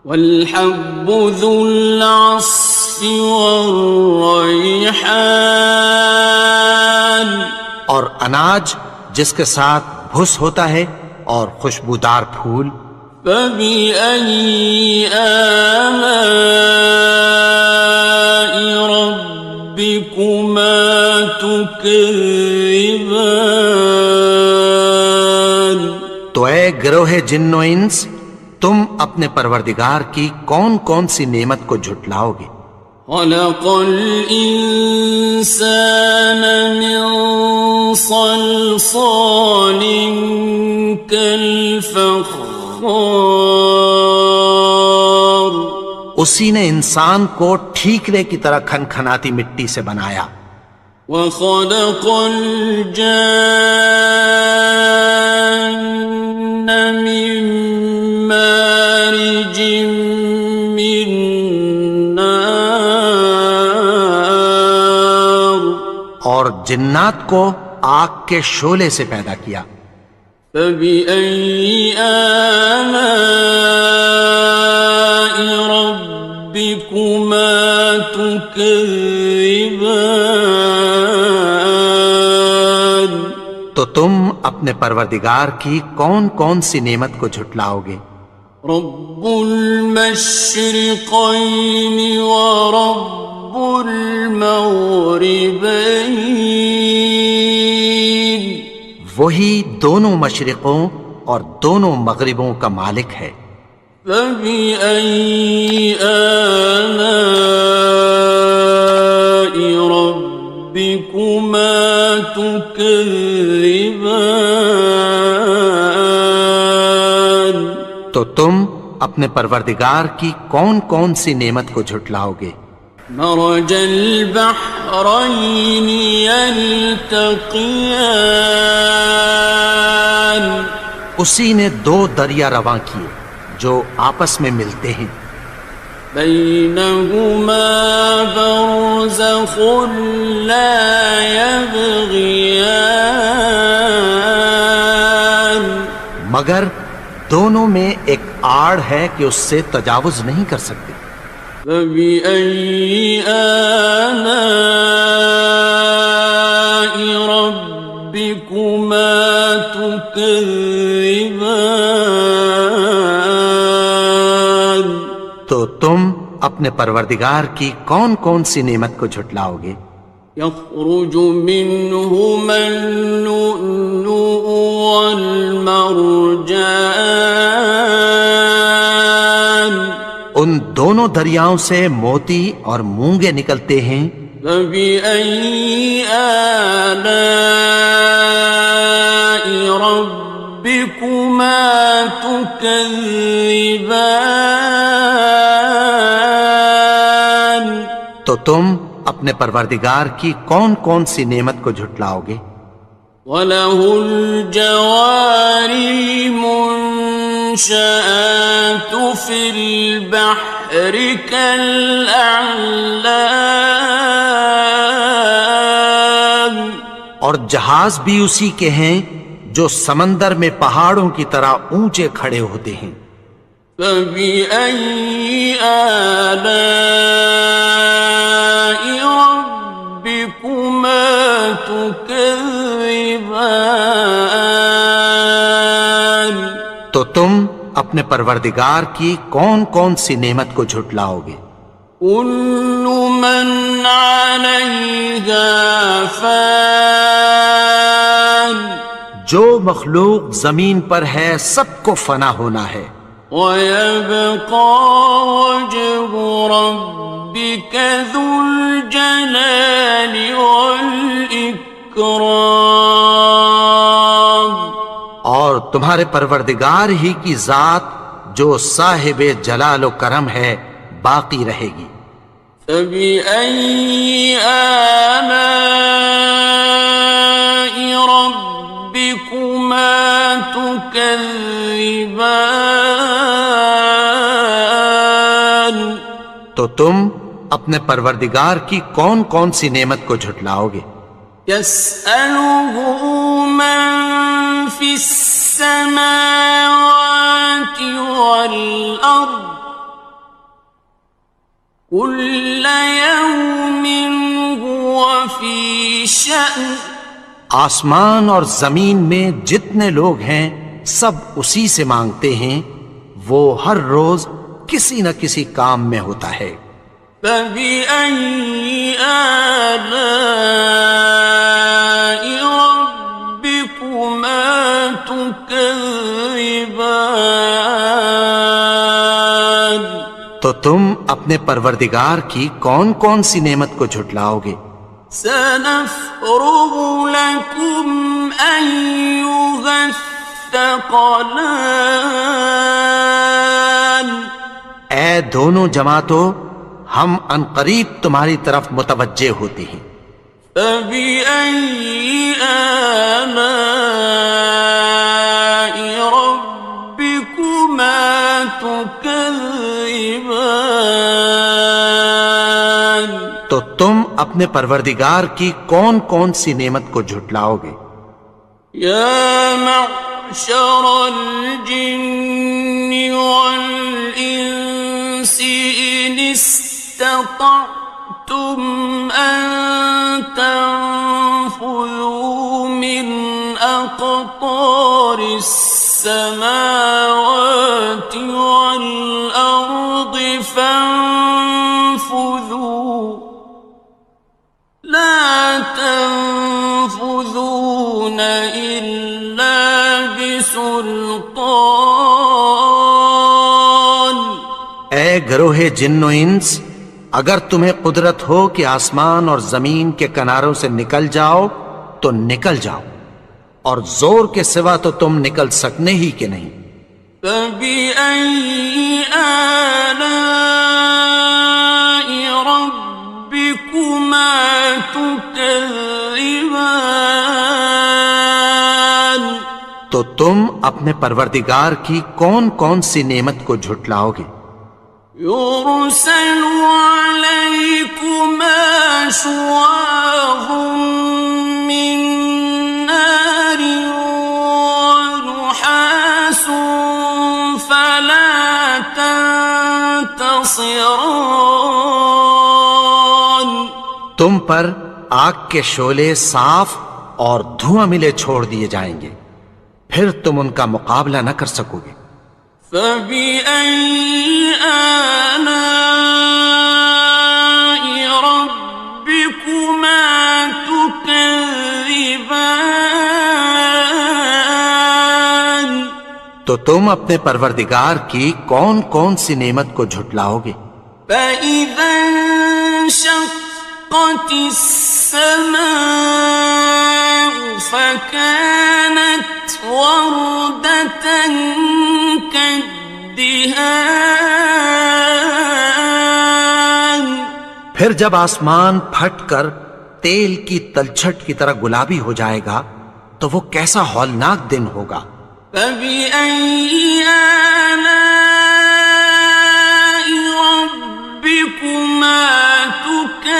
وَالْحَبُّ ذُو الْعَصْفِ وَالرَّيْحَانِ اور اناج جس کے ساتھ بھس ہوتا ہے اور خوشبودار پھول۔ فَبِأَيِّ آلَاءِ رَبِّكُمَا تُكَذِّبَانِ تو اے گروہ جن و انس، تم اپنے پروردگار کی کون کون سی نعمت کو جھٹلاؤ گے؟ خلق الإنسان من صلصال كالفخار اسی نے انسان کو ٹھیکرے کی طرح کھنکھناتی مٹی سے بنایا۔ وخلق الجان من مارج من نار اور جنات کو آگ کے شعلے سے پیدا کیا۔ فبأي آلاء ربكما تكذبان تم اپنے پروردگار کی کون کون سی نعمت کو جھٹلاؤ گے؟ رب المشرقین ورب المغربین، وہی دونوں مشرقوں اور دونوں مغربوں کا مالک ہے۔ فبأي آلاء ربكما تكذبان، تو تم اپنے پروردگار کی کون کون سی نعمت کو جھٹلاؤ گے؟ مرج البحرين يلتقيان، اسی نے دو دریا رواں کیے جو آپس میں ملتے ہیں، بينهما برزخ لا يبغيان، مگر دونوں میں ایک آڑ ہے کہ اس سے تجاوز نہیں کر سکتے۔ فبأي آلاء ربكما تكذبان، تو تم اپنے پروردگار کی کون کون سی نعمت کو جھٹلاؤ گے؟ يخرج منهما اللؤلؤ والمرجان، ان دونوں دریاؤں سے موتی اور مونگے نکلتے ہیں۔ فبأي آلاء ربكما تكذبان، تو تم اپنے پروردگار کی کون کون سی نعمت کو جھٹلاؤ گے؟ وَلَهُ الْجَوَارِ الْمُنشَآتُ فِي الْبَحْرِ كَالْأَعْلَامِ، اور جہاز بھی اسی کے ہیں جو سمندر میں پہاڑوں کی طرح اونچے کھڑے ہوتے ہیں۔ فَبِأَيِّ آلَاءِ رَبِّكُمَا تُكَذِّبَانِ، تو تم اپنے پروردگار کی کون کون سی نعمت کو جھٹلاؤ گے؟ كُلُّ مَنْ عَلَيْهَا فَانٍ، جو مخلوق زمین پر ہے سب کو فنا ہونا ہے، وَيَبْقَى وَجْهُ رَبِّكَ ذُو الْجَلَالِ وَالْإِكْرَامِ، اور تمہارے پروردگار ہی کی ذات جو صاحب جلال و کرم ہے باقی رہے گی۔ فَبِأَيِّ آلَاءِ رَبِّكُمَا تُكَذِّبَانِ، تو تم اپنے پروردگار کی کون کون سی نعمت کو جھٹلاؤ گے؟ يَسْأَلُهُ مَن فِي السَّمَاوَاتِ وَالْأَرْضِ كُلَّ يَوْمٍ هُوَ فِي شَأْنٍ، آسمان اور زمین میں جتنے لوگ ہیں سب اسی سے مانگتے ہیں، وہ ہر روز کسی نہ کسی کام میں ہوتا ہے۔ فَبِأَيِّ آلَاءِ رَبِّكُمَا تُكَذِّبَانِ، تو تم اپنے پروردگار کی کون کون سی نعمت کو جھٹلاؤ گے؟ سَنَفْرُغُ لَكُمْ أَيُّهَ الثَّقَلَانِ، اے دونوں جماعتوں، ہم عنقریب تمہاری طرف متوجہ ہوتے ہیں۔ فَبِأَيِّ آلَاءِ رَبِّكُمَا تُكَذِّبَانِ، تو تم اپنے پروردگار کی کون کون سی نعمت کو جھٹلاؤ گے؟ يَا مَعْشَرَ الْجِنِّ وَالْإِنسِ إِنِ اسْتَطَعْتُمْ أَن تَنفُذُوا مِنْ أَقْطَارِ السماوات والأرض فانفذوا لا تنفذون إلا بسلطان. اے گروہ جن و انس، اگر تمہیں قدرت ہو کہ آسمان اور زمین کے کناروں سے نکل جاؤ تو نکل جاؤ، اور زور کے سوا تو تم نکل سکنے ہی کہ نہیں. فَبِأَيِّ آلَاءِ رَبِّكُمَا تُكَذِّبَانِ. تو تم اپنے پروردگار کی کون کون سی نعمت کو جھٹلاؤ گے؟ يُرْسَلُ عَلَيْكُمَا شُوَاظٌ مِّن نَّارٍ وَنُحَاسٌ فَلَا تَنتَصِرَانِ. تم پر آگ کے شعلے صاف اور دھواں ملے چھوڑ دیے جائیں گے، پھر تم ان کا مقابلہ نہ کر سکو گے. فَبِأَيِّ آلَاءِ رَبِّكُمَا تُكَذِّبَانِ. تو تم اپنے پروردگار کی کون کون سی نعمت کو جھٹلاؤ گے؟ فَإِذَا انشَقَّتِ السَّمَاءُ فَكَانَتْ وَرْدَةً كَالدِّهَانِ. پھر جب آسمان پھٹ کر تیل کی تلچھٹ کی طرح گلابی ہو جائے گا تو وہ کیسا ہولناک دن ہوگا. فَبِأَيِّ آلَاءِ رَبِّكُمَا تُكَذِّبَانِ.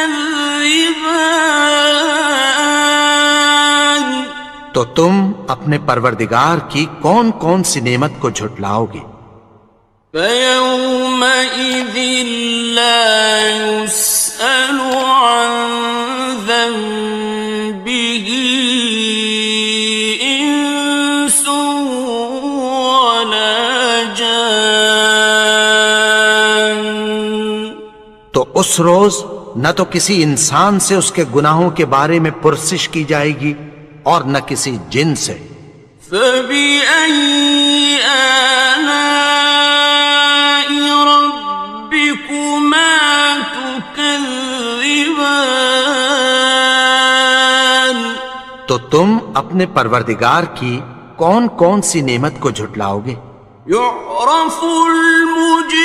تو تم اپنے پروردگار کی کون کون سی نعمت کو جھٹلاؤ گے؟ فَيَوْمَئِذٍ لَا يُسْأَلُ عَنْ ذَنبِهِ إِنسٌ وَلَا جَانٌ. تو اس روز نہ تو کسی انسان سے اس کے گناہوں کے بارے میں پرسش کی جائے گی اور نہ کسی جن سے. فَبِأَيِّ آلَاءِ رَبِّكُمَا تُكَذِّبَانِ. تو تم اپنے پروردگار کی کون کون سی نعمت کو جھٹلاؤ گے؟ يُعْرَفُ الْمُجْرِمُونَ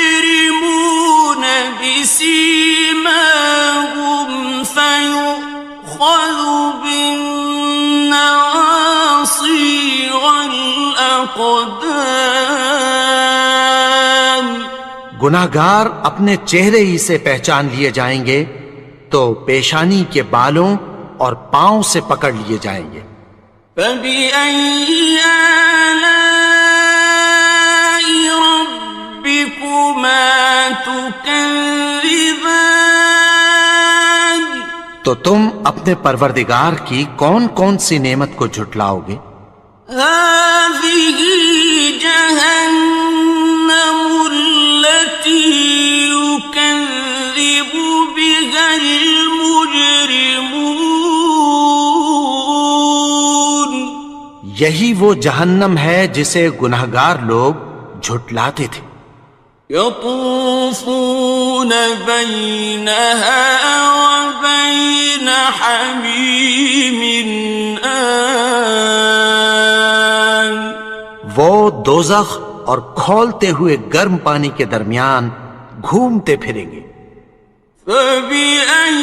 بِسِيمَاهُمْ فَيُؤْخَذُ بِالنَّوَاصِي وَالْأَقْدَامِ. گناہگار اپنے چہرے ہی سے پہچان لیے جائیں گے تو پیشانی کے بالوں اور پاؤں سے پکڑ لیے جائیں گے. فَبِأَيِّ آلَاءِ رَبِّكُمَا تُكَذِّبَانِ. تو تم اپنے پروردگار کی کون کون سی نعمت کو جھٹلاؤ گے؟ هَٰذِهِ جَهَنَّمُ الَّتِي يُكَذِّبُ بِهَا الْمُجْرِمُونَ. یہی وہ جہنم ہے جسے گناہگار لوگ جھٹلاتے تھے. يَطُوفُونَ بَيْنَهَا وَبَيْنَ حَمِيمٍ آنٍ. وہ دوزخ اور کھولتے ہوئے گرم پانی کے درمیان گھومتے پھریں گے. فَبِأَيِّ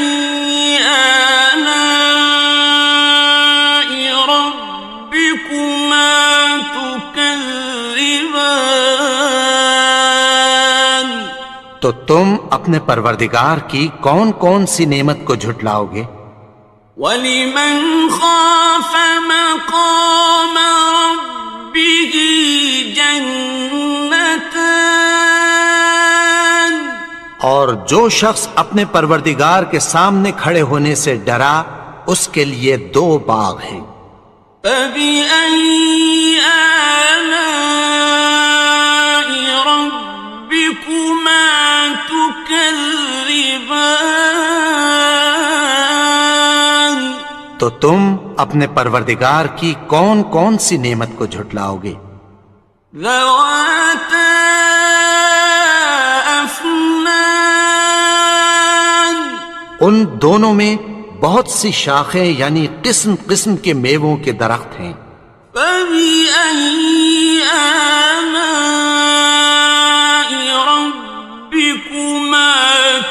آلَاءِ رَبِّكُمَا تُكَذِّبَانِ. تو تم اپنے پروردگار کی کون کون سی نعمت کو جھٹلاؤ گے؟ وَلِمَنْ خَافَ مَقَامَ رَبِّهِ جَنَّتَانِ. اور جو شخص اپنے پروردگار کے سامنے کھڑے ہونے سے ڈرا اس کے لیے 2 باغ ہیں. فَبِأَيِّ آلَاءِ تكذبان تو تم اپنے پروردگار کی کون کون سی نعمت کو جھٹلاؤ گے؟ ذواتا أفنان ان دونوں میں بہت سی شاخیں یعنی قسم قسم کے میووں کے درخت ہیں۔ فبأي آلاء ربكما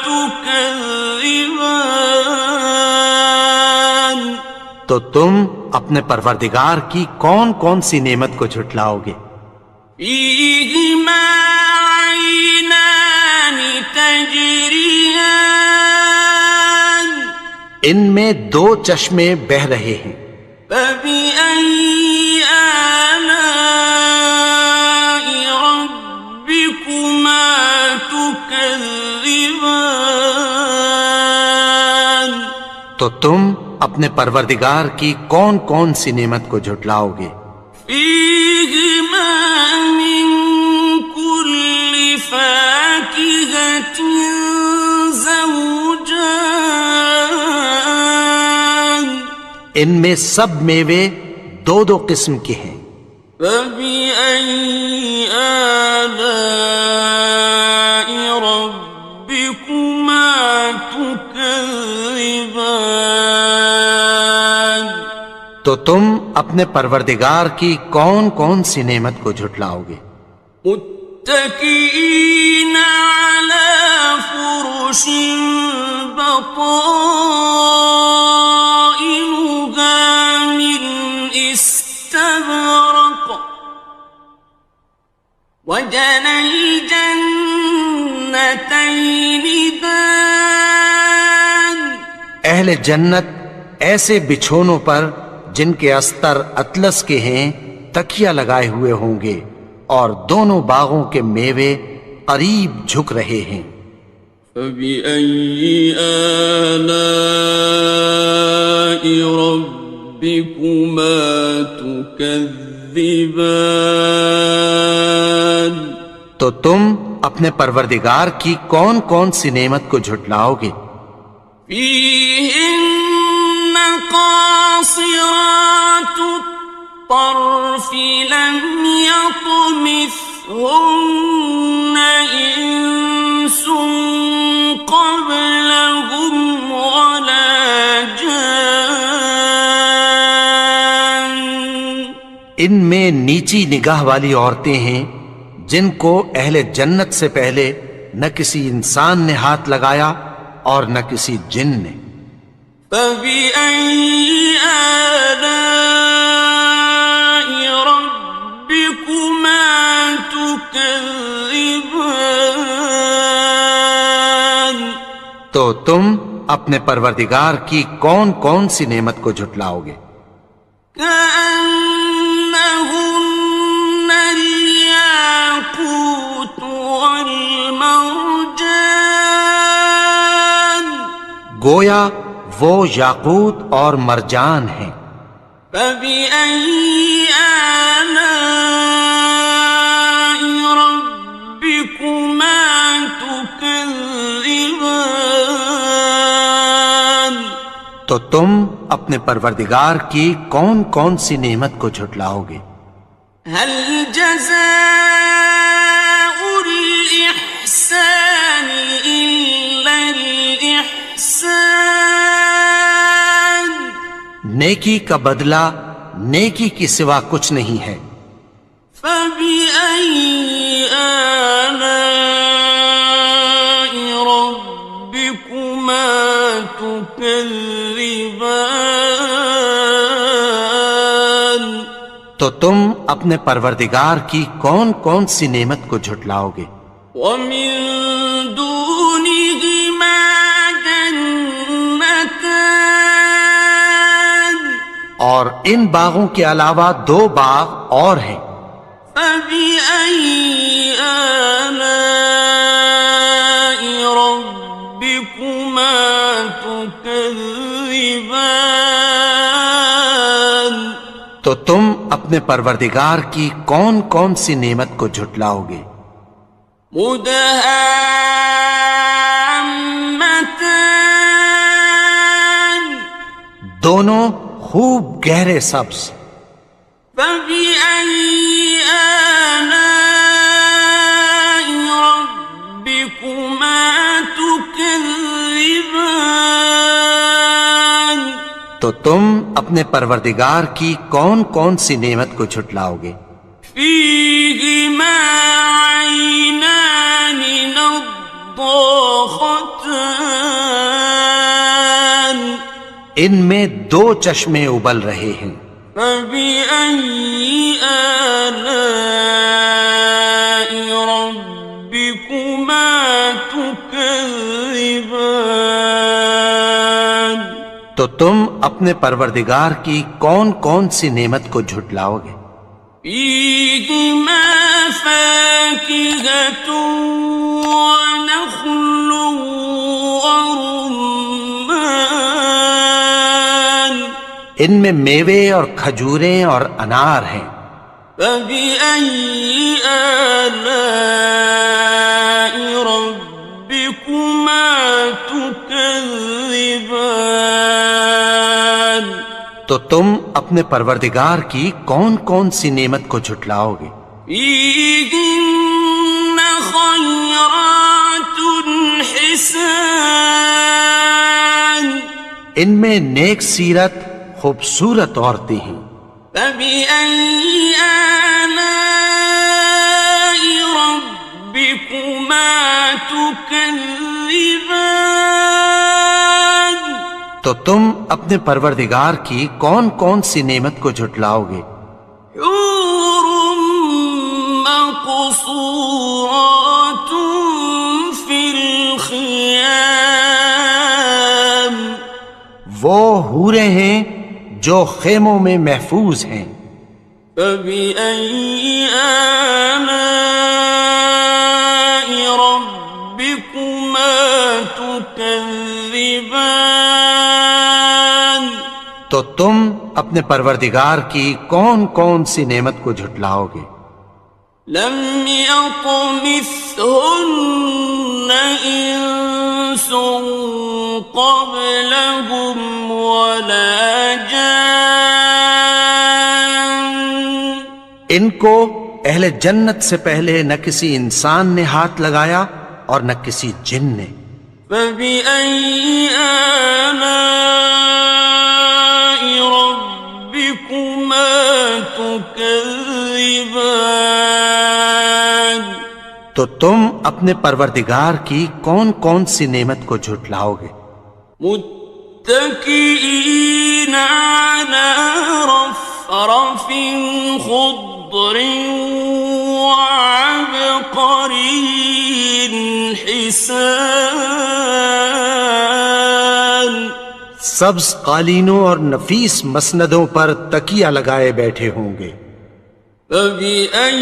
تكذبان تو تم اپنے پروردگار کی کون کون سی نعمت کو جھٹلاؤ گے؟ فيهما عينان تجريان ان میں دو چشمے بہہ رہے ہیں۔ فبأي آلاء ربكما تكذبان تو تم اپنے پروردگار کی کون کون سی نعمت کو جھٹلاؤ گے؟ فيهما من كل فاكهة زوجان ان میں سب میوے دو دو قسم کے ہیں۔ فبأي آلاء ربكما تكذبان تو تم اپنے پروردگار کی کون کون سی نعمت کو جھٹلاؤ گے؟ متكئين على فرش بطائنها من استبرق وجنى الجنتين دان اہل جنت ایسے بچھونوں پر جن کے استر اطلس کے ہیں تکیہ لگائے ہوئے ہوں گے اور دونوں باغوں کے میوے قریب جھک رہے ہیں۔ فبأي آلاء ربكما تكذبان تو تم اپنے پروردگار کی کون کون سی نعمت کو جھٹلاؤ گے؟ فيهن قاصرات الطرف لم يطمثهن إنس قبلهم ولا جان ان میں نیچی نگاہ والی عورتیں ہیں جن کو اہل جنت سے پہلے نہ کسی انسان نے ہاتھ لگایا اور نہ کسی جن نے۔ فبأي آلاء ربكما تكذبان تو تم اپنے پروردگار کی کون کون سی نعمت کو جھٹلاؤ گے؟ كأنهن الياقوت والمرجان گویا وہ یاقوت اور مرجان ہیں۔ فبأي آلاء ربكما تكذبان تو تم اپنے پروردگار کی کون کون سی نعمت کو جھٹلاؤ گے؟ هل جزاء الإحسان إلا الإحسان نیکی کا بدلہ نیکی کی سوا کچھ نہیں ہے۔ فبأي آلاء ربكما تكذبان تو تم اپنے پروردگار کی کون کون سی نعمت کو جھٹلاؤ گے؟ ومن دونهما جنتان اور ان باغوں کے علاوہ دو باغ اور ہیں۔ فبأي آلاء ربكما تكذبان تو تم اپنے پروردگار کی کون کون سی نعمت کو جھٹلاؤ گے؟ مدہان دونوں خوب گہرے سبز. فبأي آلاء ربكما تكذبان تو تم اپنے پروردگار کی کون کون سی نعمت کو جھٹلاؤ گے؟ فيهما عينان نضاختان ان میں دو چشمے ابل رہے ہیں. فبأي آلاء ربكما تكذبان تو تم اپنے پروردگار کی کون کون سی نعمت کو جھٹلاؤ گے؟ فيهما فاكهة ونخل ورمان ان میں میوے اور کھجوریں اور انار ہیں. فبأي آلاء ربكما تكذبان تو تم اپنے پروردگار کی کون کون سی نعمت کو جھٹلاؤ گے؟ فيهن خيرات حسان ان میں نیک سیرت خوبصورت عورتیں ہیں. فبأي آلاء ربكما تكذبان تو تم اپنے پروردگار کی کون کون سی نعمت کو جھٹلاؤ گے؟ حور مقصورات في الخيام وہ حوریں ہیں جو خیموں میں محفوظ ہیں. فبأي آلاء ربكما تكذبان تو تم اپنے پروردگار کی کون کون سی نعمت کو جھٹلاؤ گے؟ لم يطمثهن إنس قبلهم ولا جان ان کو اہل جنت سے پہلے نہ کسی انسان نے ہاتھ لگایا اور نہ کسی جن نے. فبأي آلاء ربكما تكذبان تو تم اپنے پروردگار کی کون کون سی نعمت کو جھٹلاؤ گے؟ متكئين على رفرف خضر وعبقري حسان سبز قالینوں اور نفیس مسندوں پر تکیہ لگائے بیٹھے ہوں گے. فبأي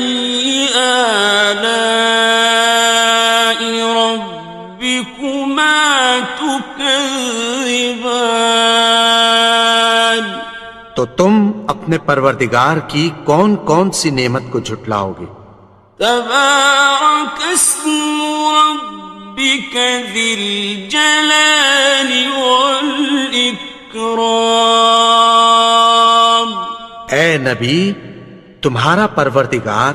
آلاء ربكما تكذبان تو تم اپنے پروردگار کی کون کون سی نعمت کو جھٹلاؤ گے؟ تبارك اسم ربك ذي الجلال والإكرام اے نبی، تمہارا پروردگار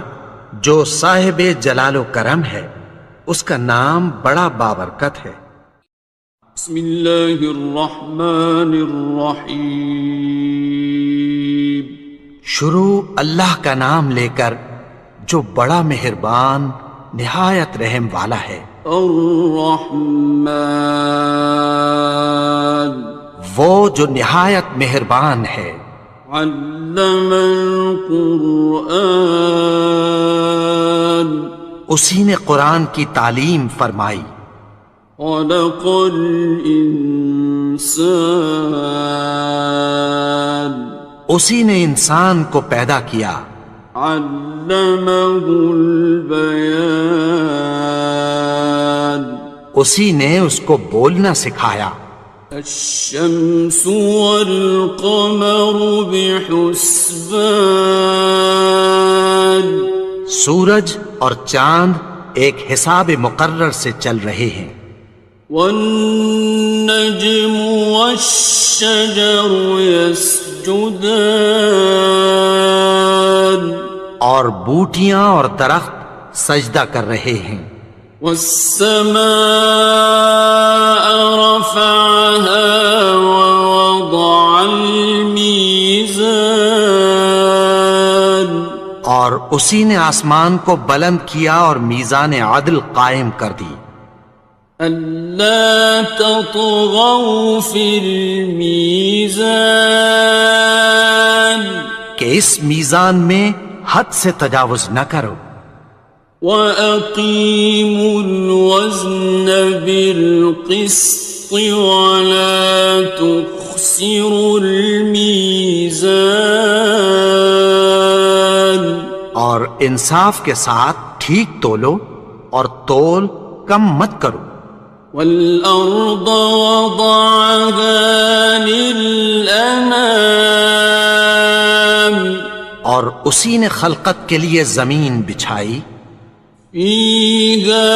جو صاحب جلال و کرم ہے اس کا نام بڑا بابرکت ہے. بسم اللہ الرحمن الرحیم شروع اللہ کا نام لے کر جو بڑا مہربان نہایت رحم والا ہے. الرحمن وہ جو نہایت مہربان ہے. علم القرآن اسی نے قرآن کی تعلیم فرمائی. خلق الانسان اسی نے انسان کو پیدا کیا. علمه البیان اسی نے اس کو بولنا سکھایا. الشمس والقمر بحسبان سورج اور چاند ایک حساب مقرر سے چل رہے ہیں. والنجم والشجر يسجدان اور بوٹیاں اور درخت سجدہ کر رہے ہیں. والسماء رفعها ووضع الميزان اور اسی نے آسمان کو بلند کیا اور میزان عدل قائم کر دی. ألا تطغوا في الميزان کہ اس میزان میں حد سے تجاوز نہ کرو. وَأَقِيمُوا الْوَزْنَ بِالْقِسْطِ وَلَا تُخْسِرُوا الْمِيزَانَ اور انصاف کے ساتھ ٹھیک تولو اور تول کم مت کرو. وَالْأَرْضَ وَضَعَهَا لِلْأَنَامِ اور اسی نے خلقت کے لیے زمین بچھائی. فِيهَا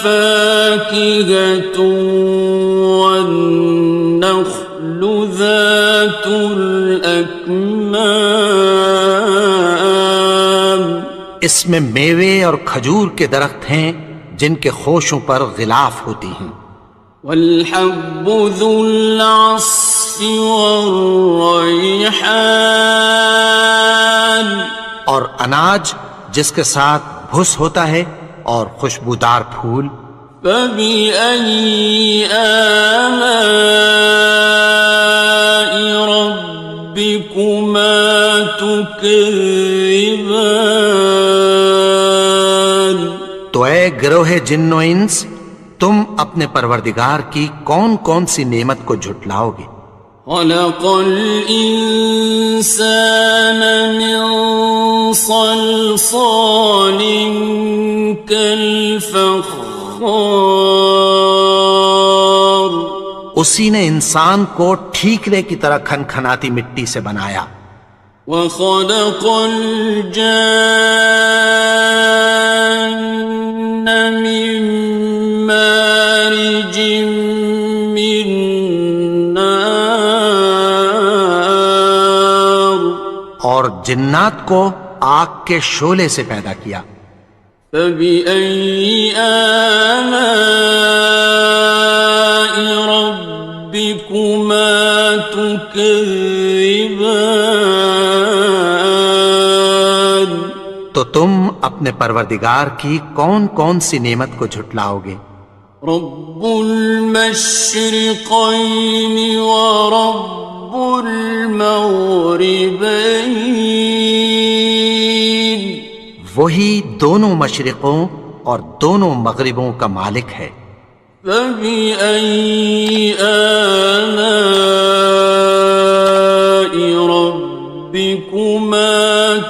فَاكِهَةٌ وَالنَّخْلُ ذَاتُ الْأَكْمَامِ اس میں میوے اور کھجور کے درخت ہیں جن کے خوشوں پر غلاف ہوتی ہیں. وَالْحَبُّ ذُو الْعَصْفِ وَالرَّيْحَانِ اور اناج جس کے ساتھ بھس ہوتا ہے اور خوشبودار پھول. فَبِأَيِّ آلَاءِ رَبِّكُمَا تُكَذِّبَانِ تو اے گروہ جن و انس، تم اپنے پروردگار کی کون کون سی نعمت کو جھٹلاؤ گے؟ خَلَقَ الْإِنسَانَ مِنْ صَلْصَالٍ كَالْفَخَّارِ اسی نے انسان کو ٹھیکرے کی طرح کھنکھناتی مٹی سے بنایا. وَخَلَقَ الْجَانَّ مِن مَّارِجٍ مِّن نَّارٍ اور جنات کو آگ کے شعلے سے پیدا کیا. فَبِأَيِّ آلَاءِ رَبِّكُمَا تُكَذِّبَانِ تو تم اپنے پروردگار کی کون کون سی نعمت کو جھٹلاؤ گے؟ رب المشرقين ورب المغربين وہی دونوں مشرقوں اور دونوں مغربوں کا مالک ہے. فبأي آلاء ربكما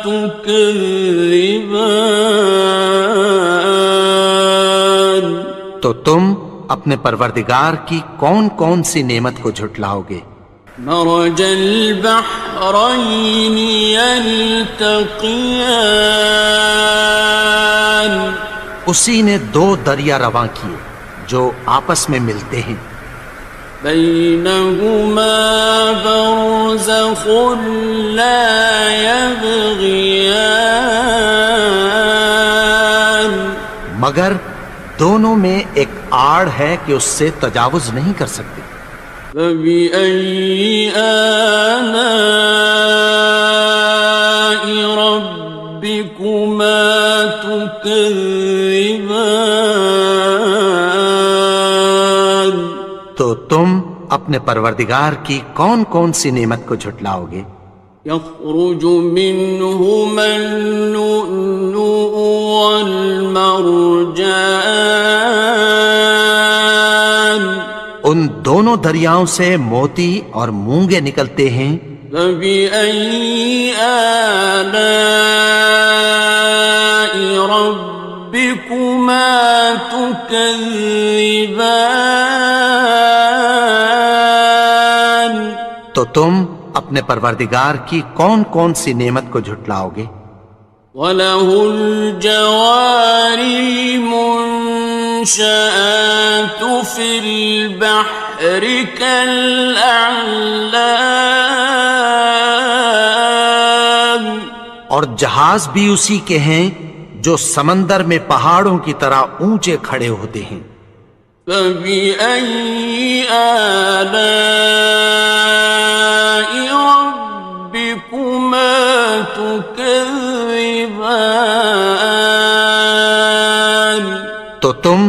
تكذبان تو تم اپنے پروردگار کی کون کون سی نعمت کو جھٹلاؤ گے؟ مرج البحرين يلتقيان اسی نے دو دریا رواں کیے جو آپس میں ملتے ہیں. بينهما برزخ لا يبغيان مگر دونوں میں ایک آڑ ہے کہ اس سے تجاوز نہیں کر سکتے. فبأي آلاء ربكما تكذبان تو تم اپنے پروردگار کی کون کون سی نعمت کو جھٹلاؤ گے؟ يخرج منهما اللؤلؤ والمرجان ان دونوں دریاؤں سے موتی اور مونگے نکلتے ہیں. فبأي آلاء ربكما تكذبان تو تم اپنے پروردگار کی کون کون سی نعمت کو جھٹلاؤ گے؟ وَلَهُ الْجَوَارِ الْمُنشَآتُ في البحر كالأعلام اور جہاز بھی اسی کے ہیں جو سمندر میں پہاڑوں کی طرح اونچے کھڑے ہوتے ہیں. فبأي آلاء ربكما تكذبان تو تم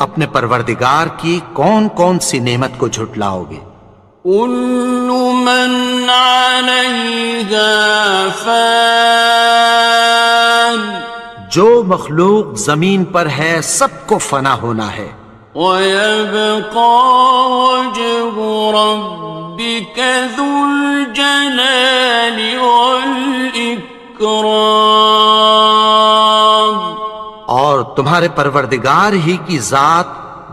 اپنے پروردگار کی کون کون سی نعمت کو جھٹلاؤ گے؟ كل من عليها فان جو مخلوق زمین پر ہے سب کو فنا ہونا ہے. ويبقى وجه ربك ذو الجلال والإكرام اور تمہارے پروردگار ہی کی ذات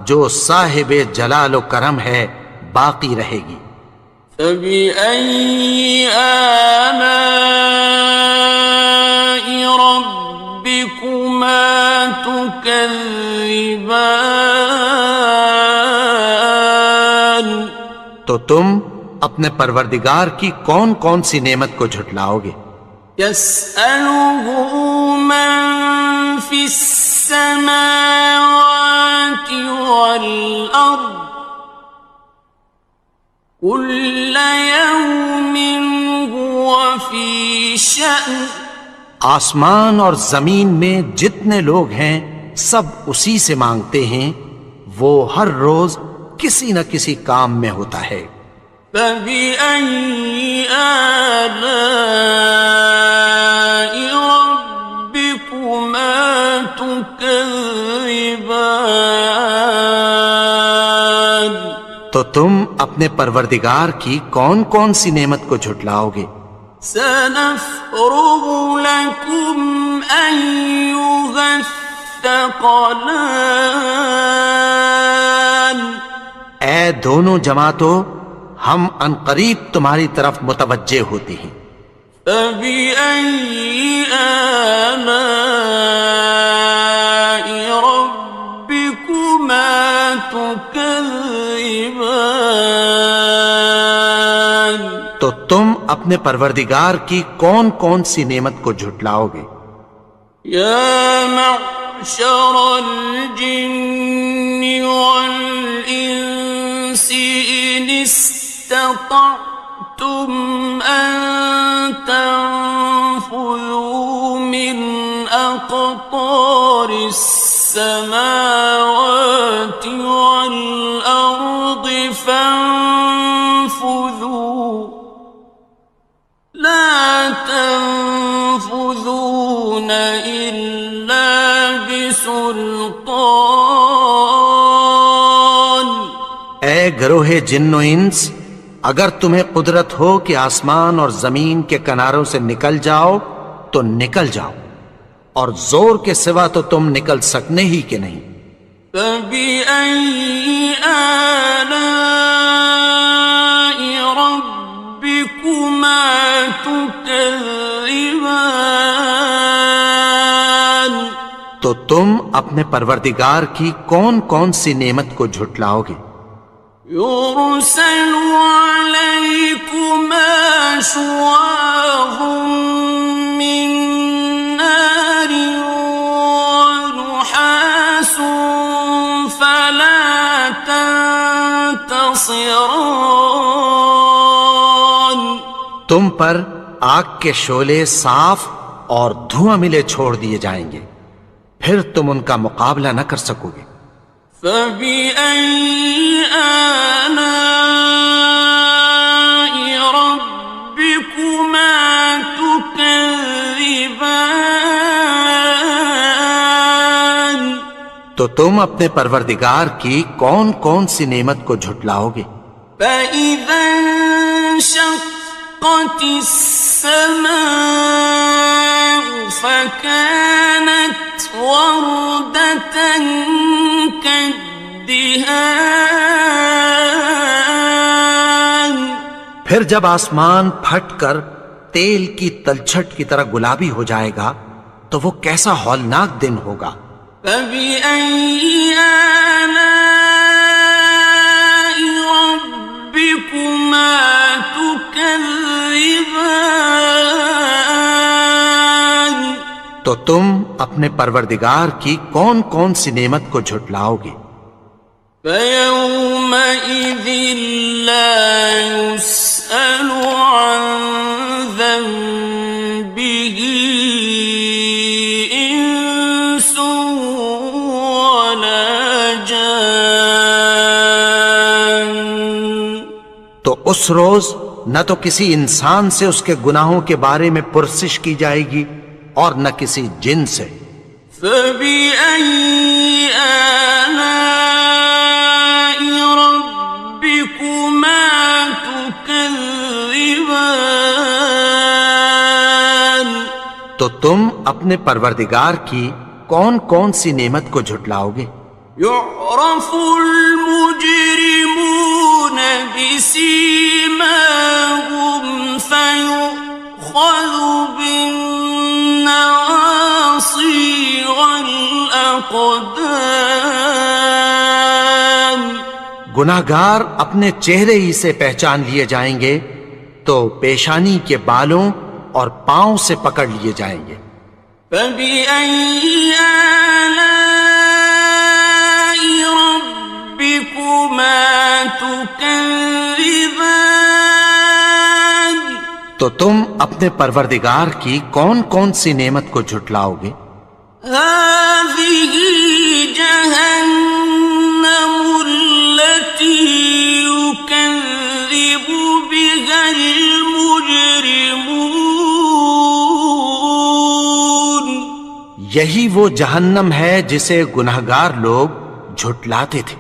جو صاحب جلال و کرم ہے باقی رہے گی. فبأي آلاء ربكما تكذبان تو تم اپنے پروردگار کی کون کون سی نعمت کو جھٹلاؤ گے؟ يسأله من في السماوات والأرض كل يوم هو في شأن آسمان اور زمین میں جتنے لوگ ہیں سب اسی سے مانگتے ہیں، وہ ہر روز کسی نہ کسی کام میں ہوتا ہے. فبأي آلاء ربكما تكذبان تو تم اپنے پروردگار کی کون کون سی نعمت کو جھٹلاؤ گے؟ سنفرغ لكم أيها الثقلان اے دونوں جماعتوں، ہم عنقریب تمہاری طرف متوجہ ہوتے ہیں. فبأي آلاء ربكما تكذبان تو تم اپنے پروردگار کی کون کون سی نعمت کو جھٹلاؤ گے؟ يا معشر الجن والإنس إن استطعتم أن تنفذوا من أقطار السماوات والأرض فانفذوا لا تنفذون إلا بسلطان اے گروہ جن و انس، اگر تمہیں قدرت ہو کہ آسمان اور زمین کے کناروں سے نکل جاؤ تو نکل جاؤ، اور زور کے سوا تو تم نکل سکنے ہی کہ نہیں. فبأي آلاء ربكما تكذبان تو تم اپنے پروردگار کی کون کون سی نعمت کو جھٹلاؤ گے؟ يرسل عليكما شواظ من نار ونحاس فلا تنتصران تم پر آگ کے شعلے صاف اور دھواں ملے چھوڑ دیے جائیں گے، پھر تم ان کا مقابلہ نہ کر سکو گے. فبأي آلاء ربكما تكذبان تو تم اپنے پروردگار کی کون کون سی نعمت کو جھٹلاؤ گے؟ فإذا انشقت السماء فكانت وردة كالدهان پھر جب آسمان پھٹ کر تیل کی تلچھٹ کی طرح گلابی ہو جائے گا تو وہ کیسا ہولناک دن ہوگا. فبأي آلاء تو تم اپنے پروردگار کی کون کون سی نعمت کو جھٹلاؤ گے؟ فَيَوْمَئِذٍ لَا يُسْأَلُ عَنْ ذَنبِهِ إِنسٌ وَلَا جَانٌّ۔ تو اس روز نہ تو کسی انسان سے اس کے گناہوں کے بارے میں پرسش کی جائے گی اور نہ کسی جن سے۔ فَبِأَيِّ آلَاءِ رَبِّكُمَا تُكَذِّبَانِ؟ تو تم اپنے پروردگار کی کون کون سی نعمت کو جھٹلاؤ گے؟ يُعْرَفُ الْمُجْرِمُونَ بِسِيمَاهُمْ فَيُؤْخَذُ بِالنَّوَاصِي وَالْأَقْدَامِ۔ گناہگار اپنے چہرے ہی سے پہچان لیے جائیں گے تو پیشانی کے بالوں اور پاؤں سے پکڑ لیے جائیں گے۔ فَبِأَيِّ آلَاءِ رَبِّكُمَا تُكَذِّبَانِ؟ تو تم اپنے پروردگار کی کون کون سی نعمت کو جھٹلاؤ گے؟ هَٰذِهِ جَهَنَّمُ الَّتِي يُكَذِّبُ بِهَا الْمُجْرِمُونَ۔ یہی وہ جہنم ہے جسے گناہگار لوگ جھٹلاتے تھے۔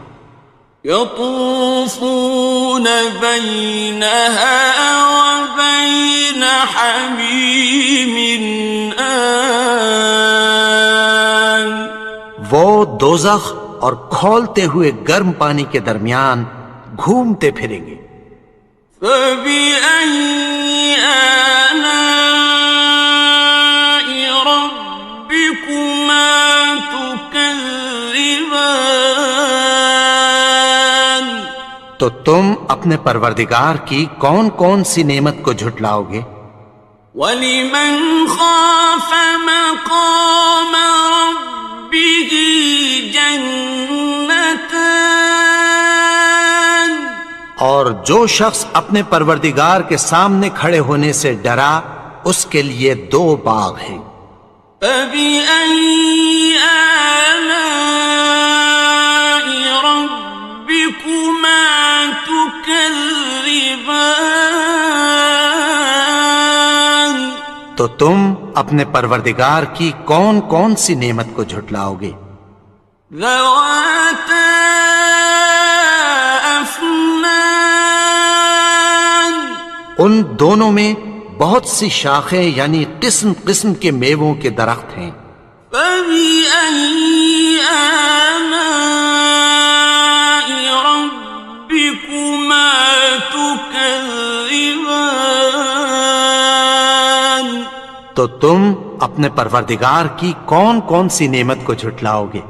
يَطُوفُونَ بَيْنَهَا وَبَيْنَ حَمِيمٍ آنٍ۔ وہ دوزخ اور کھولتے ہوئے گرم پانی کے درمیان گھومتے پھریں گے۔ فَبِأَيِّ آلَاءِ رَبِّكُمَا تُكَذِّبَانِ؟ تو تم اپنے پروردگار کی کون کون سی نعمت کو جھٹلاؤ گے؟ وَلِمَنْ خَافَ مَقَامَ رَبِّهِ جَنَّتَانِ؟ اور جو شخص اپنے پروردگار کے سامنے کھڑے ہونے سے ڈرا اس کے لیے دو باغ ہیں۔ فَبِأَيِّ آلَاءِ رَبِّكُمَا تُكَذِّبَانِ؟ تو تم اپنے پروردگار کی کون کون سی نعمت کو جھٹلاؤ گے؟ ذَوَاتَا أَفْنَانٍ۔ ان دونوں میں بہت سی شاخیں یعنی قسم قسم کے میووں کے درخت ہیں۔ فَبِأَيِّ آلَاءِ رَبِّكُمَا تُكَذِّبَانِ؟ تو تم اپنے پروردگار کی کون کون سی نعمت کو جھٹلاؤ گے؟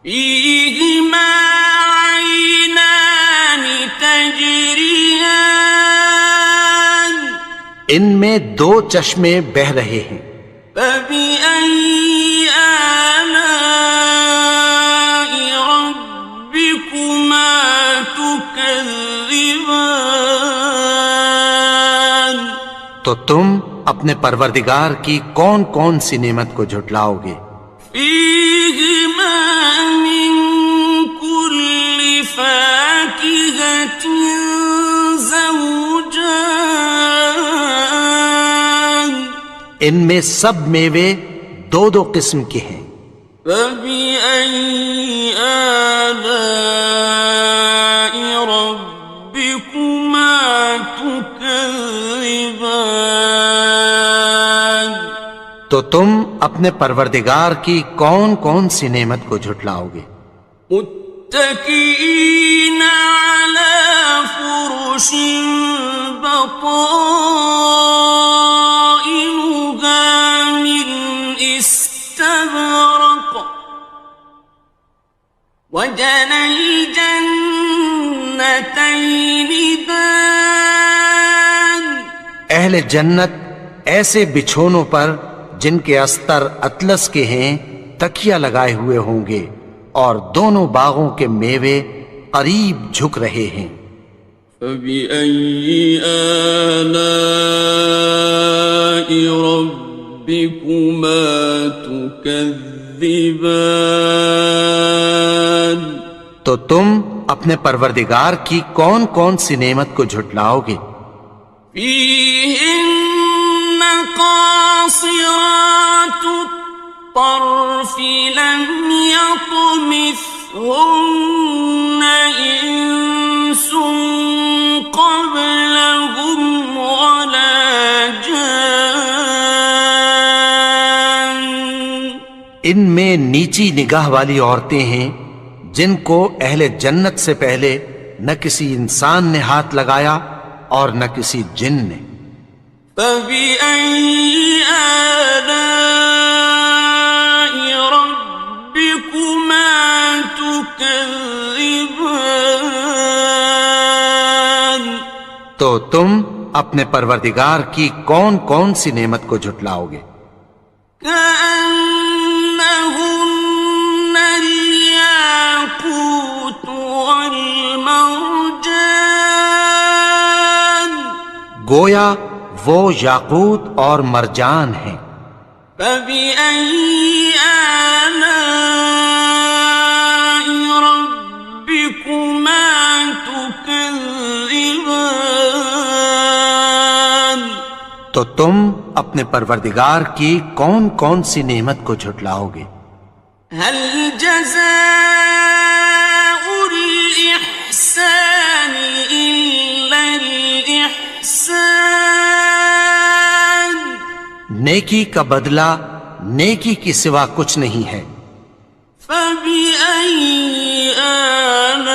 فِيهِمَا عَيْنَانِ تَجْرِيَانِ۔ ان میں دو چشمے بہہ رہے ہیں۔ فَبِأَيِّ آلَاءِ رَبِّكُمَا تُكَذِّبَانِ؟ تو تم اپنے پروردگار کی کون کون سی نعمت کو جھٹلاؤ گے؟ فِيهِمَا مِن كُلِّ فَاكِهَةٍ زَوْجَانِ۔ ان میں سب میوے دو دو قسم کے ہیں۔ فَبِأَيِّ آلَاءِ رَبِّكُمَا تُكَذِّبَانِ؟ تو تم اپنے پروردگار کی کون کون سی نعمت کو جھٹلاؤ گے؟ مُتَّكِئِينَ عَلَى فُرُشٍ بَطَائِنُهَا مِنْ إِسْتَبْرَقٍ وَجَنَى الْجَنَّتَيْنِ دَانٍ۔ اہل جنت ایسے بچھونوں پر جن کے استر اطلس کے ہیں تکیہ لگائے ہوئے ہوں گے، اور دونوں باغوں کے میوے قریب جھک رہے ہیں۔ فَبِأَيِّ آلَاءِ رَبِّكُمَا تُكَذِّبَانِ؟ تو تم اپنے پروردگار کی کون کون سی نعمت کو جھٹلاؤ گے؟ فِيهِنَّ قَاصِرَاتُ الطَّرْفِ لَمْ يَطْمِثْهُنَّ إِنسٌ قَبْلَهُمْ وَلَا جَانٌّ۔ ان میں نیچی نگاہ والی عورتیں ہیں جن کو اہل جنت سے پہلے نہ کسی انسان نے ہاتھ لگایا اور نہ کسی جن نے۔ فَبِأَيِّ آلَاءِ رَبِّكُمَا تُكَذِّبَانِ؟ تو تم اپنے پروردگار کی کون کون سی نعمت کو جھٹلاؤ گے؟ كَأَنَّهُنَّ الْيَاقُوتُ وَالْمَرْجَانُ، گویا وہ یاقوت اور مرجان ہیں۔ فَبِأَيِّ آلَاءِ رَبِّكُمَا تُكَذِّبَانِ؟ تو تم اپنے پروردگار کی کون کون سی نعمت کو جھٹلاؤ گے؟ هَلْ جَزَاءُ الْإِحْسَانِ إِلَّا الْإِحْسَانُ؟ نیکی کا بدلہ نیکی کی سوا کچھ نہیں ہے۔ فَبِأَيِّ آلَاءِ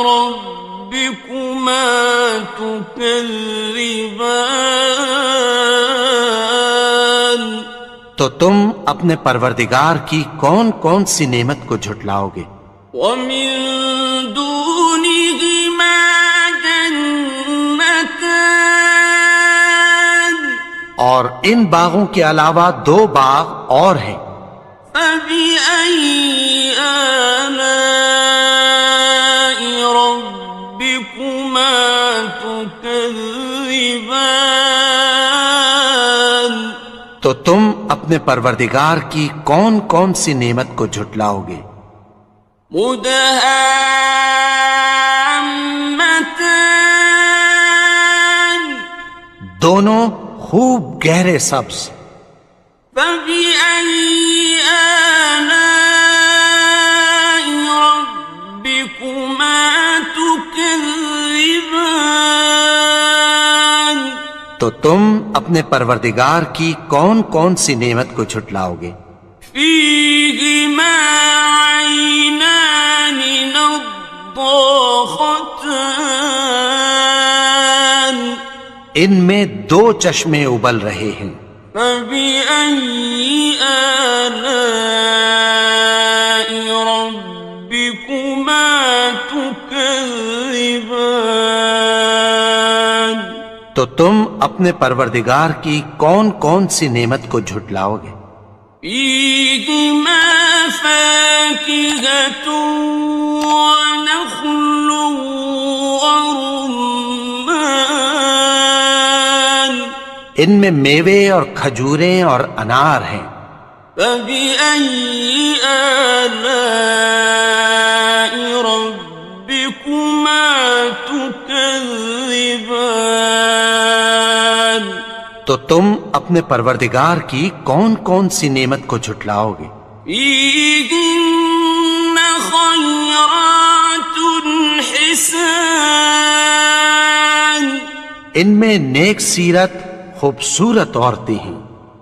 رَبِّكُمَا تُكَذِّبَانِ؟ تو تم اپنے پروردگار کی کون کون سی نعمت کو جھٹلاؤ گے؟ وَمِن دُونِهِمَا جَنَّتَانِ، اور ان باغوں کے علاوہ دو باغ اور ہیں۔ فَبِأَيِّ آلَاءِ رَبِّكُمَا تُكَذِّبَانِ؟ تو تم اپنے پروردگار کی کون کون سی نعمت کو جھٹلاؤ گے؟ مُدْهَامَّتَانِ، دونوں خوب گہرے سبز۔ فَبِأَيِّ آلَاءِ رَبِّكُمَا تُكَذِّبَانِ؟ تو تم اپنے پروردگار کی کون کون سی نعمت کو جھٹلاؤ گے؟ فِيهِمَا عَيْنَانِ نَضَّاخَتَانِ، ان میں دو چشمے ابل رہے ہیں۔ فَبِأَيِّ آلَاءِ رَبِّكُمَا تُكَذِّبَانِ؟ تو تم اپنے پروردگار کی کون کون سی نعمت کو جھٹلاؤ گے؟ فِيهِمَا فَاكِهَةٌ وَنَخْلٌ وَرُمَّانٌ، ان میں میوے اور کھجوریں اور انار ہیں۔ فَبِأَيِّ آلَاءِ رَبِّكُمَا تُكَذِّبَانِ؟ تو تم اپنے پروردگار کی کون کون سی نعمت کو جھٹلاؤ گے؟ فِيهِنَّ خَيْرَاتٌ حِسَانٌ، ان میں نیک سیرت خوبصورت عورتیں ہیں۔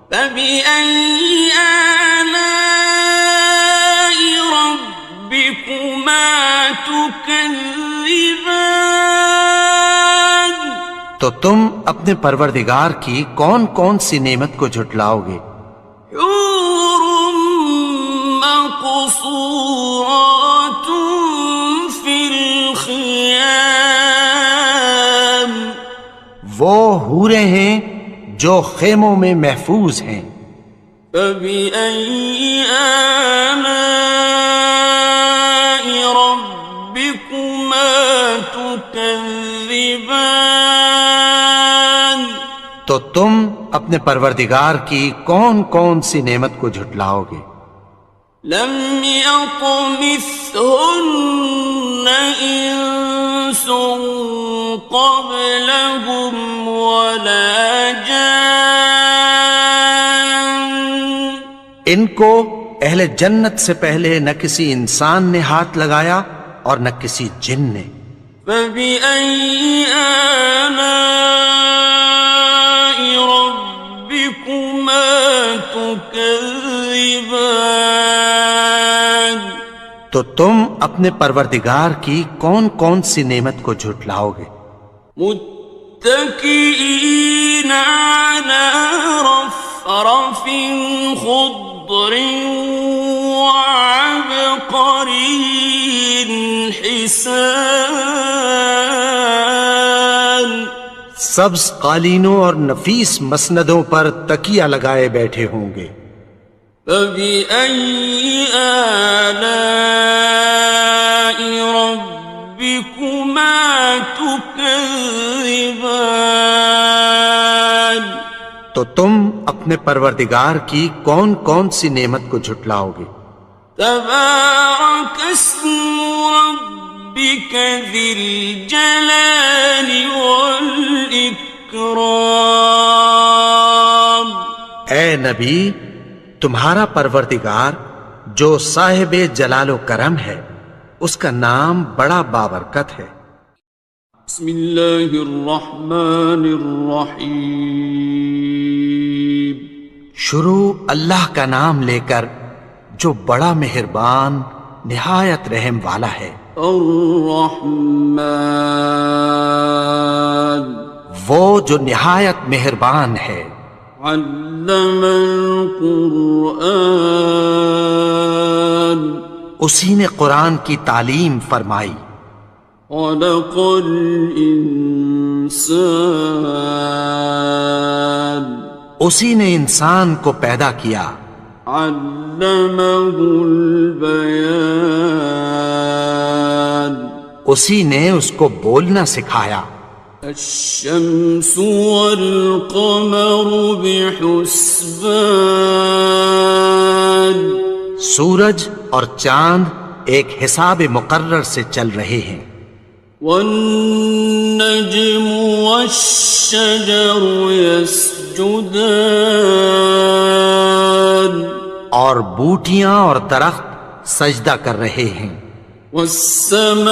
فَبِأَيِّ آلَاءِ رَبِّكُمَا تُكَذِّبَانِ؟ تو تم اپنے پروردگار کی کون کون سی نعمت کو جھٹلاؤ گے؟ حُورٌ مَّقْصُورَاتٌ فِي الْخِيَامِ، وہ حوریں ہیں جو خیموں میں محفوظ ہیں۔ فبأي آلاء ربكما تكذبان؟ تو تم اپنے پروردگار کی کون کون سی نعمت کو جھٹلاؤ گے؟ لم يطمثهن إنس قبلهم ولا جان۔ ان کو اہل جنت سے پہلے نہ کسی انسان نے ہاتھ لگایا اور نہ کسی جن نے۔ فبأي آلاء ربكما تكذبان؟ تو تم اپنے پروردگار کی کون کون سی نعمت کو جھٹلاؤ گے؟ متكئين على رفرف خضر وعبقري حسان۔ سبز قالینوں اور نفیس مسندوں پر تکیہ لگائے بیٹھے ہوں گے۔ فبأي آلاء ربكما تكذبان؟ تو تم اپنے پروردگار کی کون کون سی نعمت کو جھٹلاؤ گے؟ تبارك اسم ربك ذي الجلال والإكرام۔ اے نبی، تمہارا پروردگار جو صاحب جلال و کرم ہے، اس کا نام بڑا بابرکت ہے۔ بسم اللہ الرحمن الرحیم۔ شروع اللہ کا نام لے کر جو بڑا مہربان نہایت رحم والا ہے۔ الرحمن، وہ جو نہایت مہربان ہے۔ علم القرآن، اسی نے قرآن کی تعلیم فرمائی۔ خلق الانسان، اسی نے انسان کو پیدا کیا۔ علمہ البیان، اسی نے اس کو بولنا سکھایا۔ الشمس والقمر بحسبان، سورج اور چاند ایک حساب مقرر سے چل رہے ہیں۔ والنجم والشجر يسجدان، اور بوٹیاں اور درخت سجدہ کر رہے ہیں۔ والسماء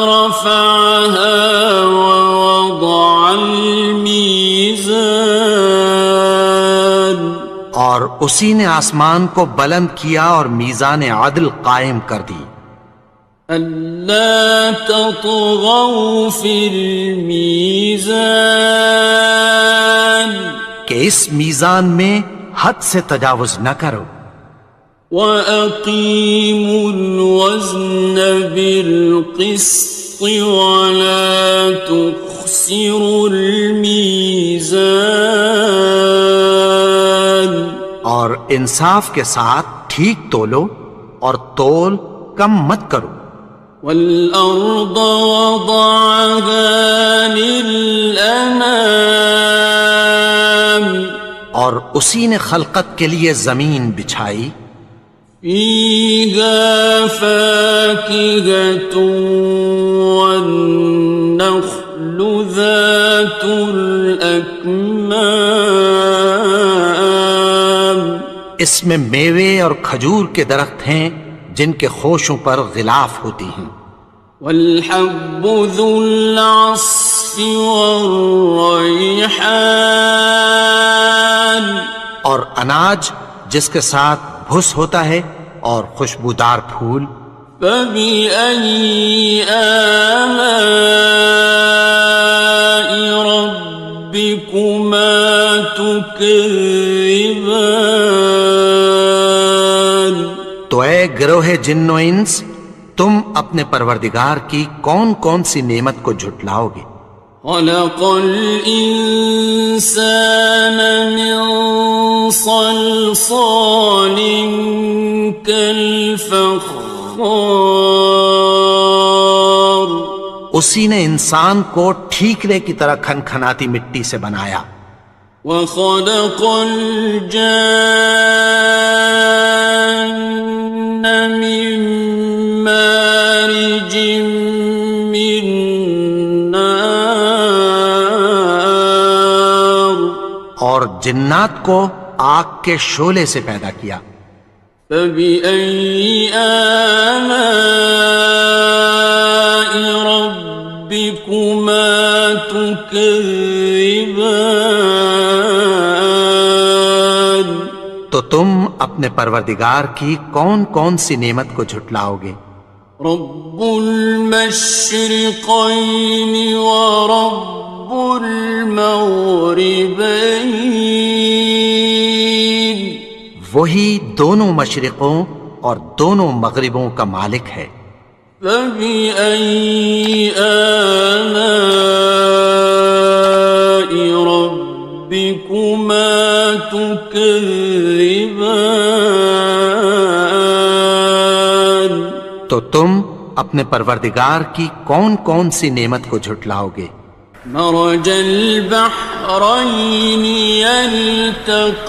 رفعها ووضع الميزان، اور اسی نے آسمان کو بلند کیا اور میزان عدل قائم کر دی۔ ألا تطغوا في الميزان، کہ اس میزان میں حد سے تجاوز نہ کرو۔ وَأَقِيمُوا الْوَزْنَ بِالْقِسْطِ وَلَا تُخْسِرُوا الْمِيزَانَ، اور انصاف کے ساتھ ٹھیک تولو اور تول کم مت کرو۔ وَالْأَرْضَ وَضَعَهَا لِلْأَنَامِ، اور اسی نے خلقت کے لیے زمین بچھائی۔ فِيهَا فَاكِهَةٌ وَالنَّخْلُ ذَاتُ الْأَكْمَامِ، اس میں میوے اور کھجور کے درخت ہیں جن کے خوشوں پر غلاف ہوتی ہیں۔ وَالْحَبُّ ذُو الْعَصْفِ وَالرَّيْحَانِ، اور اناج جس کے ساتھ بھس ہوتا ہے اور خوشبودار پھول۔ فَبِأَيِّ آلَاءِ رَبِّكُمَا تُكَذِّبَانِ؟ تو اے گروہ جن و انس، تم اپنے پروردگار کی کون کون سی نعمت کو جھٹلاؤ گے؟ خلق الإنسان من صلصال كالفخار اسی نے انسان کو ٹھیکرے کی طرح کھنکھناتی مٹی سے بنایا. وخلق الجان من مارج من نار اور جنات کو آگ کے شعلے سے پیدا کیا. فبأي آلاء ربكما تكذبان تو تم اپنے پروردگار کی کون کون سی نعمت کو جھٹلاؤ گے؟ رب المشرقين ورب المغربين وہی دونوں مشرقوں اور دونوں مغربوں کا مالک ہے. فبأي آلاء ربكما تكذبان تو تم اپنے پروردگار کی کون کون سی نعمت کو جھٹلاؤ گے؟ مرج البحرين يلتقيان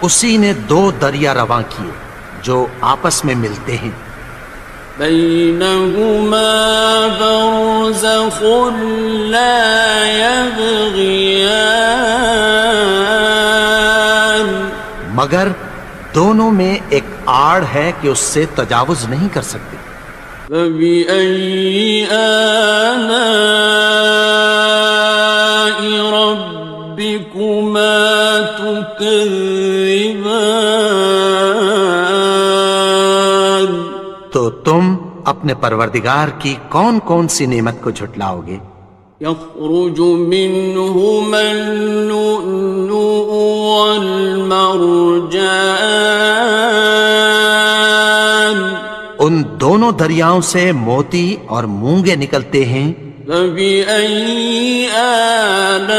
اسی نے دو دریا رواں کیے جو آپس میں ملتے ہیں. بينهما برزخ لا يبغيان مگر دونوں میں ایک آڑ ہے کہ اس سے تجاوز نہیں کر سکتے. فبأي آلاء ربكما تكذبان تو تم اپنے پروردگار کی کون کون سی نعمت کو جھٹلاؤ گے؟ يخرج منهما اللؤلؤ والمرجان ان دونوں دریاؤں سے موتی اور مونگے نکلتے ہیں. فبأي آلاء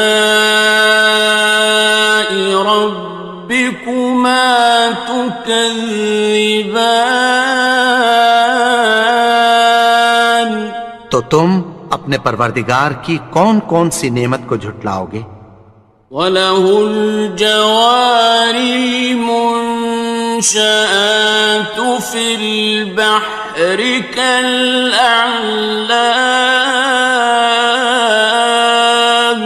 ربكما تكذبان تو تم اپنے پروردگار کی کون کون سی نعمت کو جھٹلاؤ گے؟ وَلَهُ الْجَوَارِ الْمُنشَآتُ فِي الْبَحْرِ كَالْأَعْلَامِ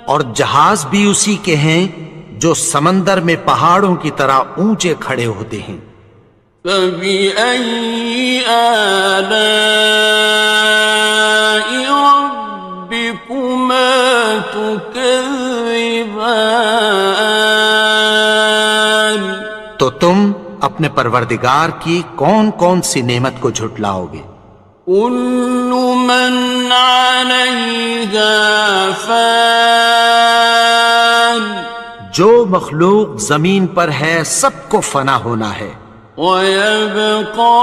اور جہاز بھی اسی کے ہیں جو سمندر میں پہاڑوں کی طرح اونچے کھڑے ہوتے ہیں. فَبِأَيِّ آلَاءِ رَبِّكُمَا تُكَذِّبَانِ تو تم اپنے پروردگار کی کون کون سی نعمت کو جھٹلاؤ گے؟ كُلُّ مَنْ عَلَيْهَا فَانٍ جو مخلوق زمین پر ہے سب کو فنا ہونا ہے. وَيَبْقَى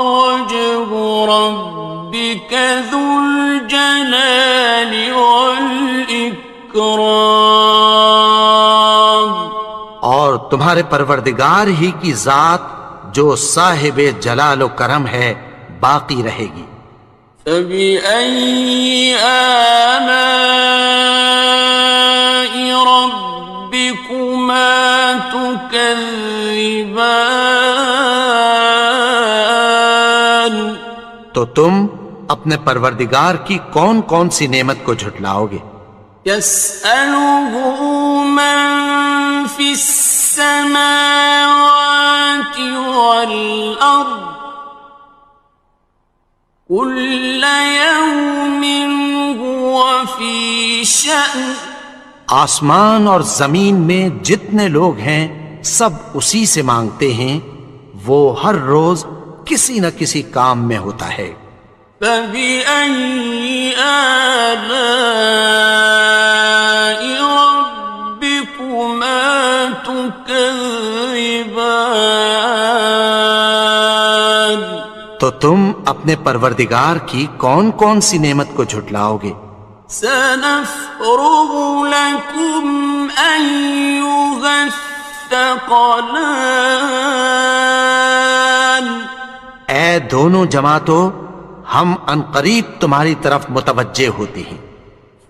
وَجْهُ رَبِّكَ ذُو الْجَلَالِ وَالْإِكْرَامِ اور تمہارے پروردگار ہی کی ذات جو صاحب جلال و کرم ہے باقی رہے گی. فَبِأَيِّ آلَاءِ رَبِّكُمَا تُكَذِّبَانِ تو تم اپنے پروردگار کی کون کون سی نعمت کو جھٹلاؤ گے؟ يَسْأَلُهُ مَن فِي السَّمَاوَاتِ وَالْأَرْضِ كُلَّ يَوْمٍ هُوَ فِي شَأْنٍ آسمان اور زمین میں جتنے لوگ ہیں سب اسی سے مانگتے ہیں، وہ ہر روز کسی نہ کسی کام میں ہوتا ہے. فَبِأَيِّ آلَاءِ رَبِّكُمَا تُكَذِّبَانِ تو تم اپنے پروردگار کی کون کون سی نعمت کو جھٹلاؤ گے؟ سنفرغ لكم أيها الثقلان اے دونوں جماعتوں، ہم عنقریب تمہاری طرف متوجہ ہوتے ہیں۔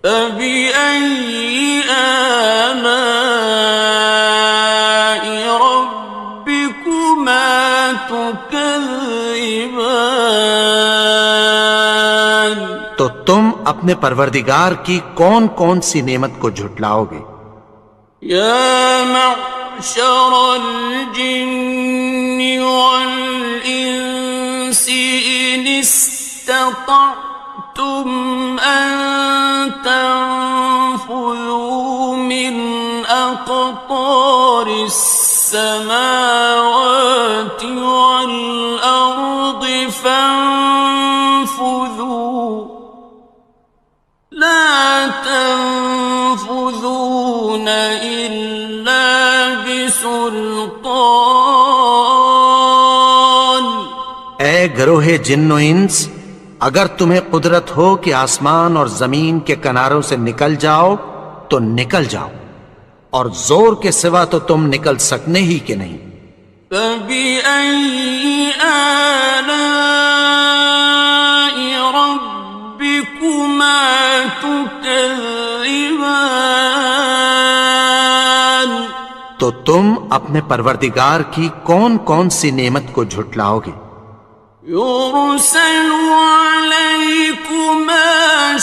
فبأي آلاء ربكما تكذبان تو تم اپنے پروردگار کی کون کون سی نعمت کو جھٹلاؤ گے؟ يا معشر الجن والإنس إن استطعتم أن تنفذوا من أقطار السماوات والأرض فانفذوا لا تنفذون إلا بسلطان اے گروہ جن و انس، اگر تمہیں قدرت ہو کہ آسمان اور زمین کے کناروں سے نکل جاؤ تو نکل جاؤ، اور زور کے سوا تو تم نکل سکنے ہی کہ نہیں۔ فبأي آلاء ربكما تكذبان تو تم اپنے پروردگار کی کون کون سی نعمت کو جھٹلاؤ گے؟ يرسل عليكما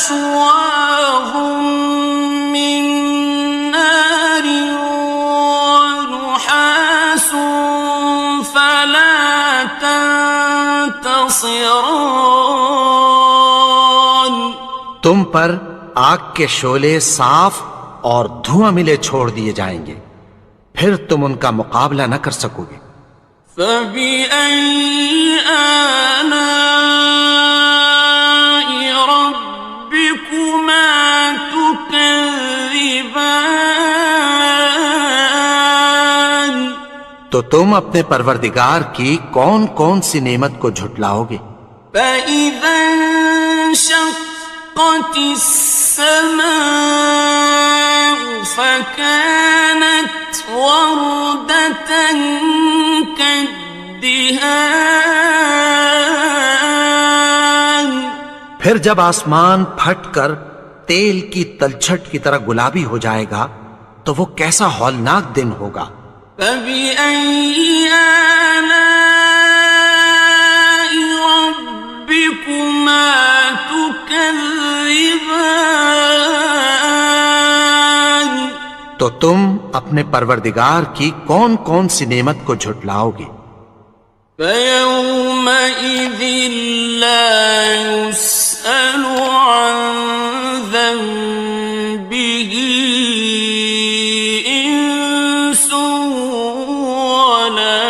شواظ من نار ونحاس فلا تنتصران تم پر آگ کے شعلے صاف اور دھواں ملے چھوڑ دیے جائیں گے، پھر تم ان کا مقابلہ نہ کر سکو گے۔ فبأي آلاء ربكما تكذبان تو تم اپنے پروردگار کی کون کون سی نعمت کو جھٹلاؤ گے؟ فإذا انشقت السماء فكانت وردة كالدهان پھر جب آسمان پھٹ کر تیل کی تلچھٹ کی طرح گلابی ہو جائے گا تو وہ کیسا ہولناک دن ہوگا۔ فبأي آلاء ربكما تكذبان تو تم اپنے پروردگار کی کون کون سی نعمت کو جھٹلاؤ گے؟ فيومئذ لا يسأل عن ذنبه إنس ولا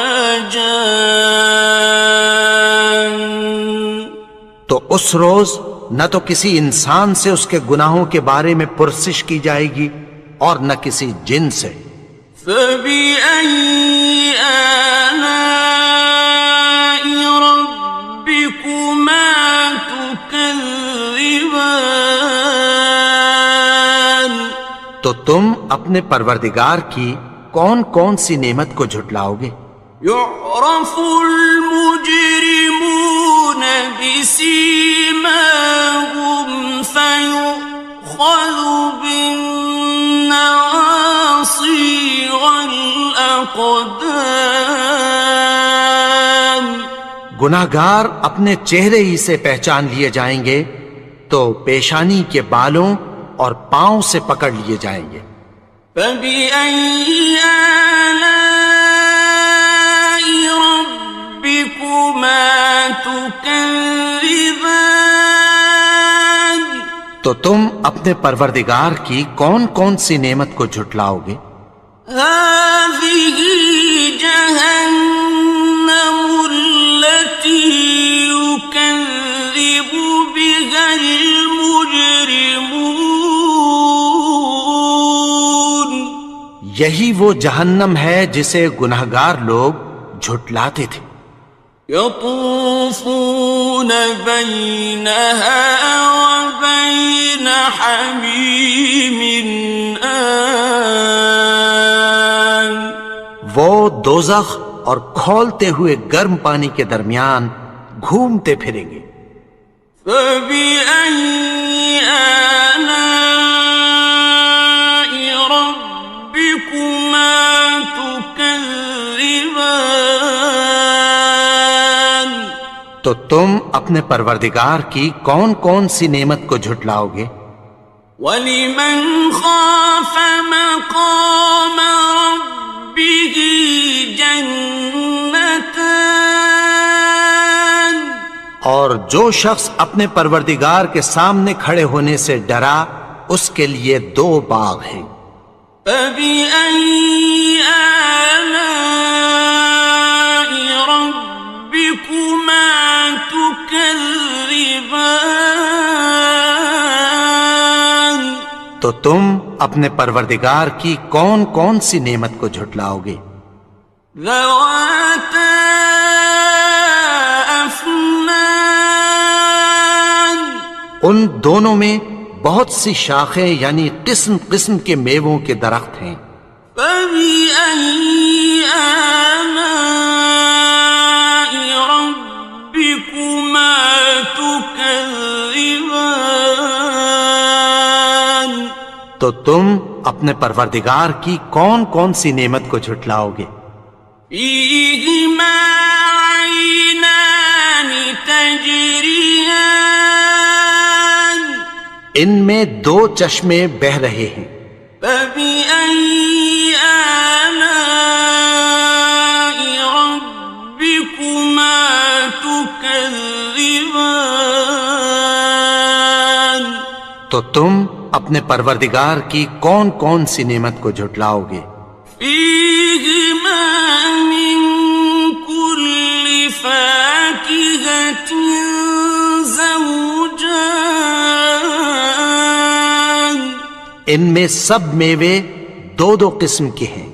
جان تو اس روز نہ تو کسی انسان سے اس کے گناہوں کے بارے میں پرسش کی جائے گی اور نہ کسی جن سے۔ فبأي آلاء ربكما تكذبان تو تم اپنے پروردگار کی کون کون سی نعمت کو جھٹلاؤ گے؟ يعرف المجرمون بسيماهم فيؤخذ بالنواصي والأقدام گناہگار اپنے چہرے ہی سے پہچان لیے جائیں گے تو پیشانی کے بالوں اور پاؤں سے پکڑ لیے جائیں گے۔ فبأي آلاء ربكما تكذبان تو تم اپنے پروردگار کی کون کون سی نعمت کو جھٹلاؤ گے؟ هذه جهنم التي يكذب بها المجرمون یہی وہ جہنم ہے جسے گناہگار لوگ جھٹلاتے تھے۔ يطوفون بينها وبين حميم آن. وہ دوزخ اور کھولتے ہوئے گرم پانی کے درمیان گھومتے پھریں گے. فبأي آلاء ربكما تكذبان. تو تم اپنے پروردگار کی کون کون سی نعمت کو جھٹلاؤ گے؟ وَلِمَنْ خَافَ مَقَامَ رَبِّهِ جَنَّتَانِ. اور جو شخص اپنے پروردگار کے سامنے کھڑے ہونے سے ڈرا اس کے لیے 2 باغ ہیں. فَبِأَيِّ آلَاءِ رَبِّكُمَا تُكَذِّبَانِ. تو تم اپنے پروردگار کی کون کون سی نعمت کو جھٹلاؤ گے؟ ذَوَاتَا أَفْنَانٍ. ان دونوں میں بہت سی شاخیں یعنی قسم قسم کے میووں کے درخت ہیں. فَبِأَيِّ آلَاءِ رَبِّكُمَا تُكَذِّبَانِ. تو تم اپنے پروردگار کی کون کون سی نعمت کو جھٹلاؤ گے؟ فِيهِمَا عَيْنَانِ تَجْرِيَانِ. ان میں 2 چشمے بہہ رہے ہیں. فَبِأَيِّ آلَاءِ رَبِّكُمَا تُكَذِّبَانِ. تو تم اپنے پروردگار کی کون کون سی نعمت کو جھٹلاؤ گے؟ فِيهِمَا مِن كُلِّ فَاكِهَةٍ زَوْجَانِ. ان میں سب میوے 2 قسم کے ہیں.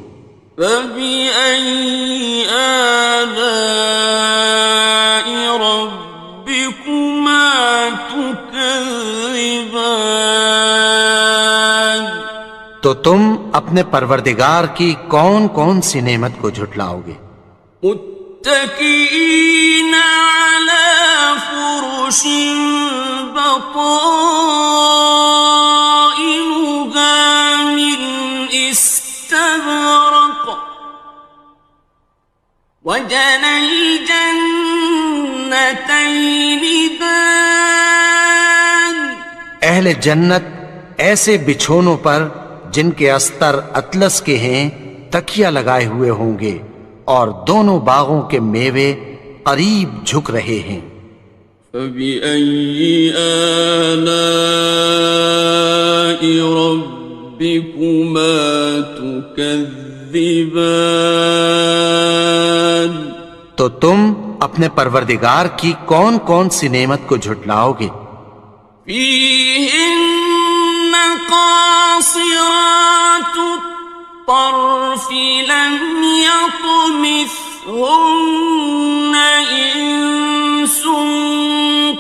فَبِأَيِّ آلَاءِ رَبِّكُمَا تُكَذِّبَانِ. تو تم اپنے پروردگار کی کون کون سی نعمت کو جھٹلاؤ گے؟ متكئين على فرش بطائنها من استبرق وجنى الجنتين دان. اہل جنت ایسے بچھونوں پر جن کے استر اطلس کے ہیں تکیہ لگائے ہوئے ہوں گے اور دونوں باغوں کے میوے قریب جھک رہے ہیں. فَبِأَيِّ آلَاءِ رَبِّكُمَا تُكَذِّبَانِ. تو تم اپنے پروردگار کی کون کون سی نعمت کو جھٹلاؤ گے؟ فِيهِنَّ قَاصِرَاتُ الطَّرْفِ لَمْ يَطْمِثْهُنَّ إِنسٌ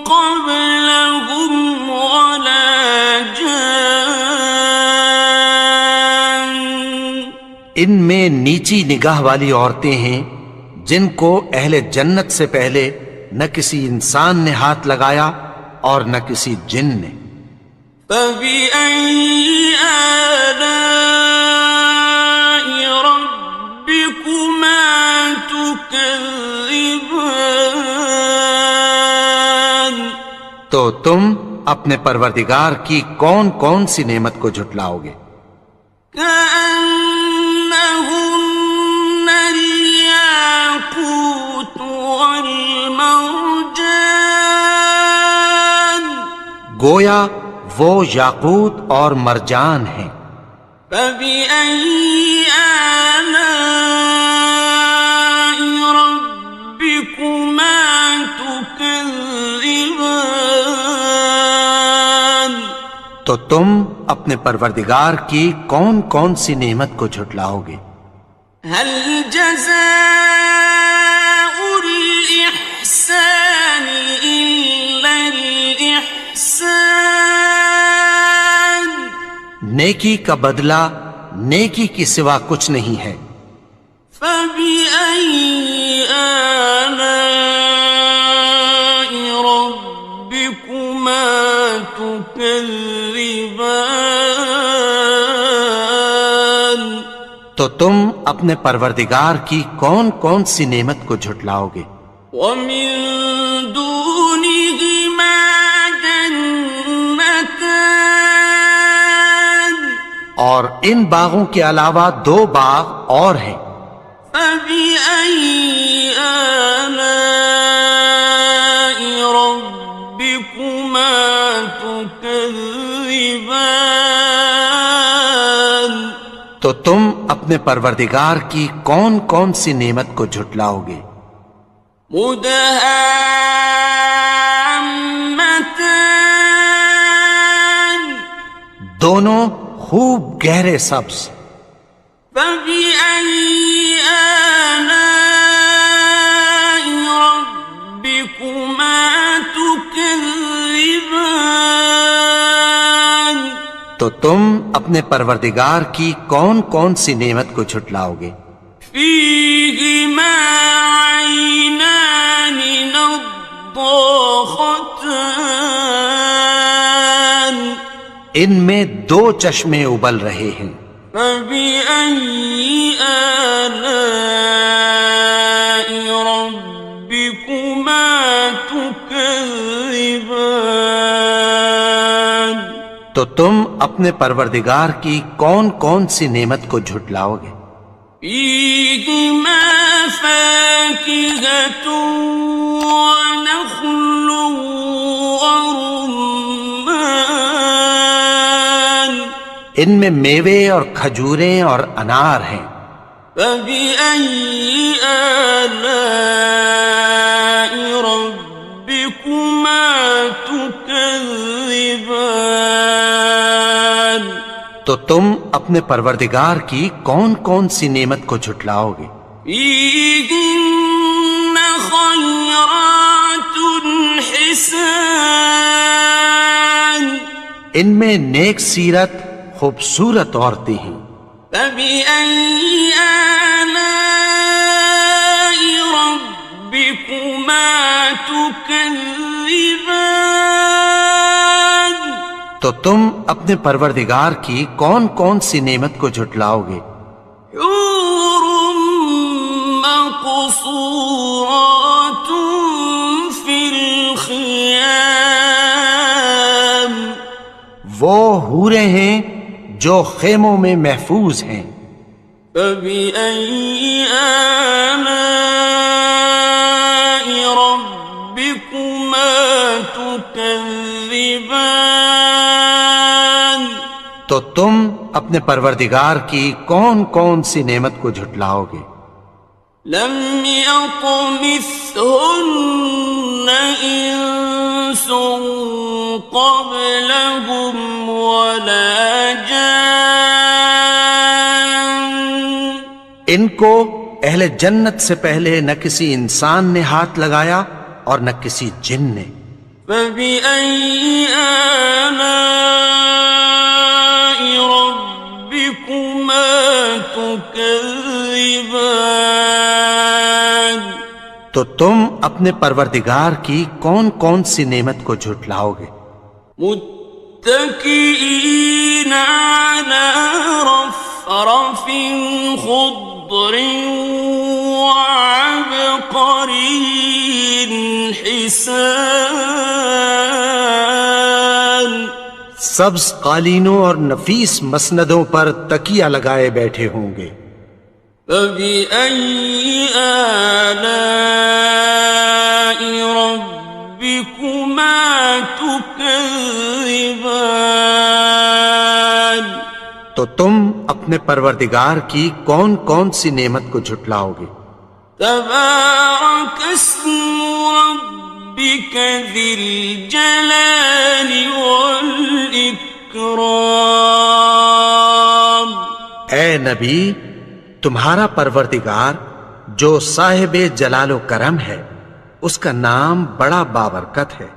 قَبْلَهُمْ وَلَا جَانٌّ. ان میں نیچی نگاہ والی عورتیں ہیں جن کو اہل جنت سے پہلے نہ کسی انسان نے ہاتھ لگایا اور نہ کسی جن نے. فَبِأَيِّ آلَاءِ رَبِّكُمَا تُكَذِّبَانِ. تو تم اپنے پروردگار کی کون کون سی نعمت کو جھٹلاؤ گے؟ كَأَنَّهُنَّ الْيَاقُوتُ وَالْمَرْجَانُ. گویا وہ یاقوت اور مرجان ہیں. فَبِأَيِّ آلَاءِ رَبِّكُمَا تُكَذِّبَانِ. تو تم اپنے پروردگار کی کون کون سی نعمت کو جھٹلاؤ گے؟ هَلْ جَزَاءُ الْإِحْسَانِ نیکی کا بدلہ نیکی کی سوا کچھ نہیں ہے۔ فَبِأَيِّ آلَاءِ رَبِّكُمَا تُكَذِّبَانِ؟ تو تم اپنے پروردگار کی کون کون سی نعمت کو جھٹلاؤ گے؟ وَمِن دُونِهِمَا جَنَّتَانِ، اور ان باغوں کے علاوہ دو باغ اور ہیں۔ فَبِأَيِّ آلَاءِ رَبِّكُمَا تُكَذِّبَانِ؟ تو تم اپنے پروردگار کی کون کون سی نعمت کو جھٹلاؤ گے؟ مُدْهَامَّتَانِ، دونوں خوب گہرے سبز۔ فَبِأَيِّ آلَاءِ رَبِّكُمَا تُكَذِّبَانِ؟ تو تم اپنے پروردگار کی کون کون سی نعمت کو جھٹلاؤ گے؟ فِيهِمَا عَيْنَانِ نَضَّاخَتَانِ، ان میں دو چشمے ابل رہے ہیں۔ فَبِأَيِّ آلَاءِ رَبِّكُمَا تُكَذِّبَانِ؟ تو تم اپنے پروردگار کی کون کون سی نعمت کو جھٹلاؤ گے؟ فِيهِمَا فَاكِهَةٌ وَنَخْلٌ وَرُمَّانٌ، ان میں میوے اور کھجوریں اور انار ہیں۔ فَبِأَيِّ آلَاءِ رَبِّكُمَا تُكَذِّبَانِ؟ تو تم اپنے پروردگار کی کون کون سی نعمت کو جھٹلاؤ گے؟ فِيهِنَّ خَيْرَاتٌ حِسَانٌ، ان میں نیک سیرت خوبصورت عورتیں ہیں۔ فَبِأَيِّ آلَاءِ رَبِّكُمَا تُكَذِّبَانِ؟ تو تم اپنے پروردگار کی کون کون سی نعمت کو جھٹلاؤ گے؟ حور مقصورات فی الخیام، وہ حوریں ہیں جو خیموں میں محفوظ ہیں۔ فَبِأَيِّ آلَاءِ رَبِّكُمَا تُكَذِّبَانِ؟ تو تم اپنے پروردگار کی کون کون سی نعمت کو جھٹلاؤ گے؟ لم يطمثهن انس قبلهم ولا جان، ان کو اہل جنت سے پہلے نہ کسی انسان نے ہاتھ لگایا اور نہ کسی جن نے۔ فَبِأَيِّ آلَاءِ رَبِّكُمَا تُكَذِّبَانِ؟ تو تم اپنے پروردگار کی کون کون سی نعمت کو جھٹلاؤ گے؟ متكئين على رفرف خضر وعبقري حسان، سبز قالینوں اور نفیس مسندوں پر تکیہ لگائے بیٹھے ہوں گے۔ فَبِأَيِّ آلَاءِ رَبِّكُمَا تُكَذِّبَانِ؟ تو تم اپنے پروردگار کی کون کون سی نعمت کو جھٹلاؤ گے؟ تبارک اسم ربک ذی الجلال والاکرام۔ اے نبی، تمہارا پروردگار جو صاحب جلال و کرم ہے، اس کا نام بڑا بابرکت ہے۔